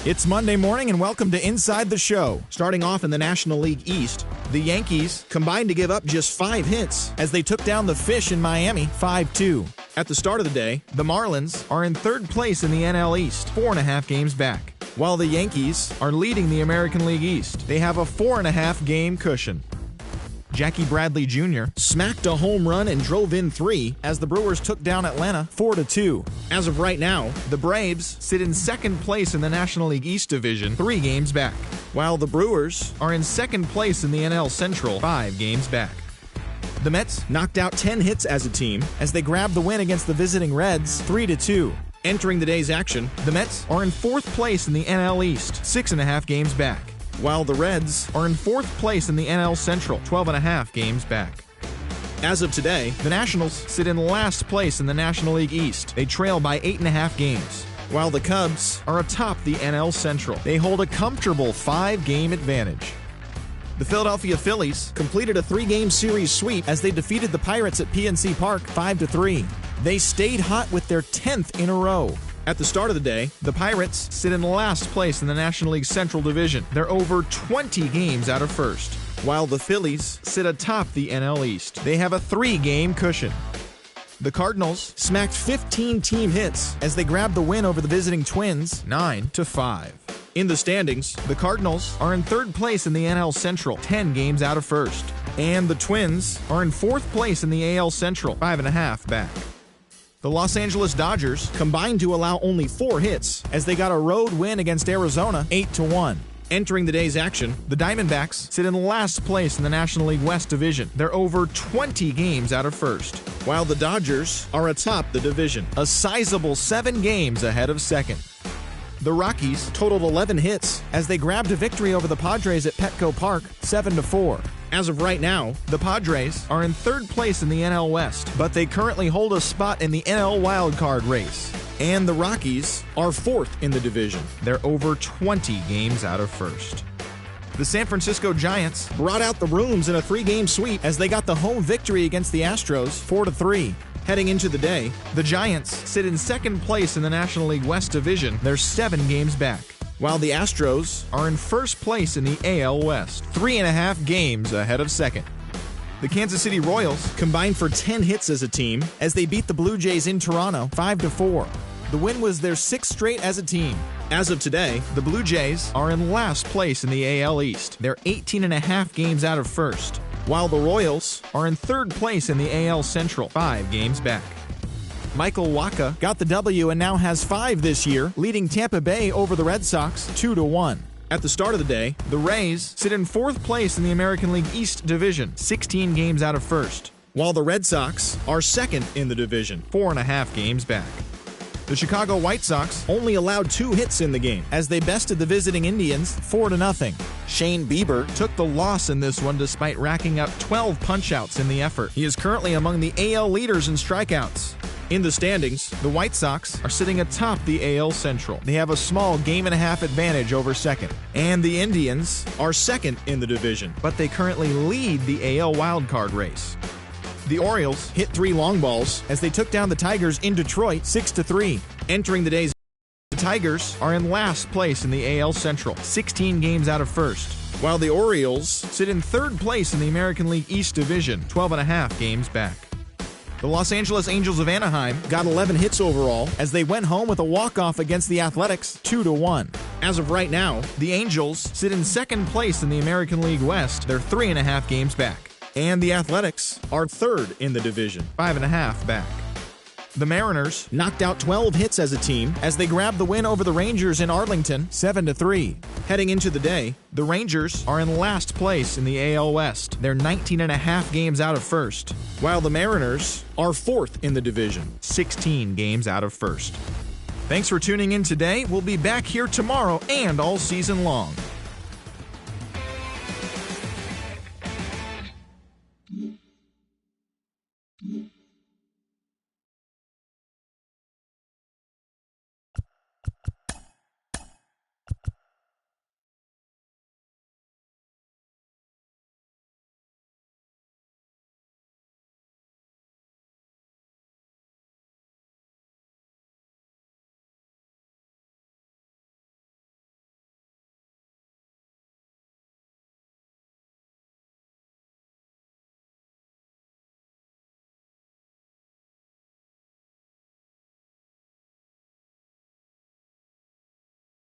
It's Monday morning and welcome to Inside the Show. Starting off in the National League East, the Yankees combined to give up just 5 hits as they took down the Fish in Miami 5-2. At the start of the day, the Marlins are in 3rd place in the NL East, 4.5 games back. While the Yankees are leading the American League East, they have a 4.5 game cushion. Jackie Bradley Jr. smacked a home run and drove in 3 as the Brewers took down Atlanta 4-2. As of right now, the Braves sit in 2nd place in the National League East Division, 3 games back, while the Brewers are in 2nd place in the NL Central, 5 games back. The Mets knocked out 10 hits as a team as they grabbed the win against the visiting Reds 3-2. Entering the day's action, the Mets are in 4th place in the NL East, 6.5 games back, while the Reds are in 4th place in the NL Central, 12.5 games back. As of today, the Nationals sit in last place in the National League East. They trail by 8.5 games, while the Cubs are atop the NL Central. They hold a comfortable 5-game advantage. The Philadelphia Phillies completed a 3-game series sweep as they defeated the Pirates at PNC Park 5-3. They stayed hot with their 10th in a row. At the start of the day, the Pirates sit in last place in the National League Central Division. They're over 20 games out of first, while the Phillies sit atop the NL East. They have a 3-game cushion. The Cardinals smacked 15 team hits as they grabbed the win over the visiting Twins 9-5. In the standings, the Cardinals are in 3rd place in the NL Central, 10 games out of first, and the Twins are in 4th place in the AL Central, 5.5 back. The Los Angeles Dodgers combined to allow only 4 hits as they got a road win against Arizona 8-1. Entering the day's action, the Diamondbacks sit in last place in the National League West Division. They're over 20 games out of first, while the Dodgers are atop the division, a sizable 7 games ahead of second. The Rockies totaled 11 hits as they grabbed a victory over the Padres at Petco Park 7-4. As of right now, the Padres are in 3rd place in the NL West, but they currently hold a spot in the NL wildcard race. And the Rockies are 4th in the division. They're over 20 games out of first. The San Francisco Giants brought out the rooms in a 3-game sweep as they got the home victory against the Astros 4-3. Heading into the day, the Giants sit in 2nd place in the National League West Division. They're 7 games back, while the Astros are in 1st place in the AL West, 3.5 games ahead of second. The Kansas City Royals combined for 10 hits as a team as they beat the Blue Jays in Toronto 5-4. The win was their 6th straight as a team. As of today, the Blue Jays are in last place in the AL East. They're 18.5 games out of first, while the Royals are in 3rd place in the AL Central, 5 games back. Michael Wacha got the W and now has 5 this year, leading Tampa Bay over the Red Sox 2-1. At the start of the day, the Rays sit in 4th place in the American League East Division, 16 games out of first, while the Red Sox are 2nd in the division, 4.5 games back. The Chicago White Sox only allowed 2 hits in the game as they bested the visiting Indians 4-0. Shane Bieber took the loss in this one despite racking up 12 punch-outs in the effort. He is currently among the AL leaders in strikeouts. In the standings, the White Sox are sitting atop the AL Central. They have a small game-and-a-half advantage over second. And the Indians are second in the division, but they currently lead the AL wildcard race. The Orioles hit 3 long balls as they took down the Tigers in Detroit 6-3. Entering the day's, the Tigers are in last place in the AL Central, 16 games out of first, while the Orioles sit in third place in the American League East Division, 12.5 games back. The Los Angeles Angels of Anaheim got 11 hits overall as they went home with a walk-off against the Athletics 2-1. As of right now, the Angels sit in second place in the American League West. They're 3.5 games back. And the Athletics are third in the division, 5.5 back. The Mariners knocked out 12 hits as a team as they grabbed the win over the Rangers in Arlington 7-3. Heading into the day, the Rangers are in last place in the AL West. They're 19.5 games out of first, while the Mariners are fourth in the division, 16 games out of first. Thanks for tuning in today. We'll be back here tomorrow and all season long.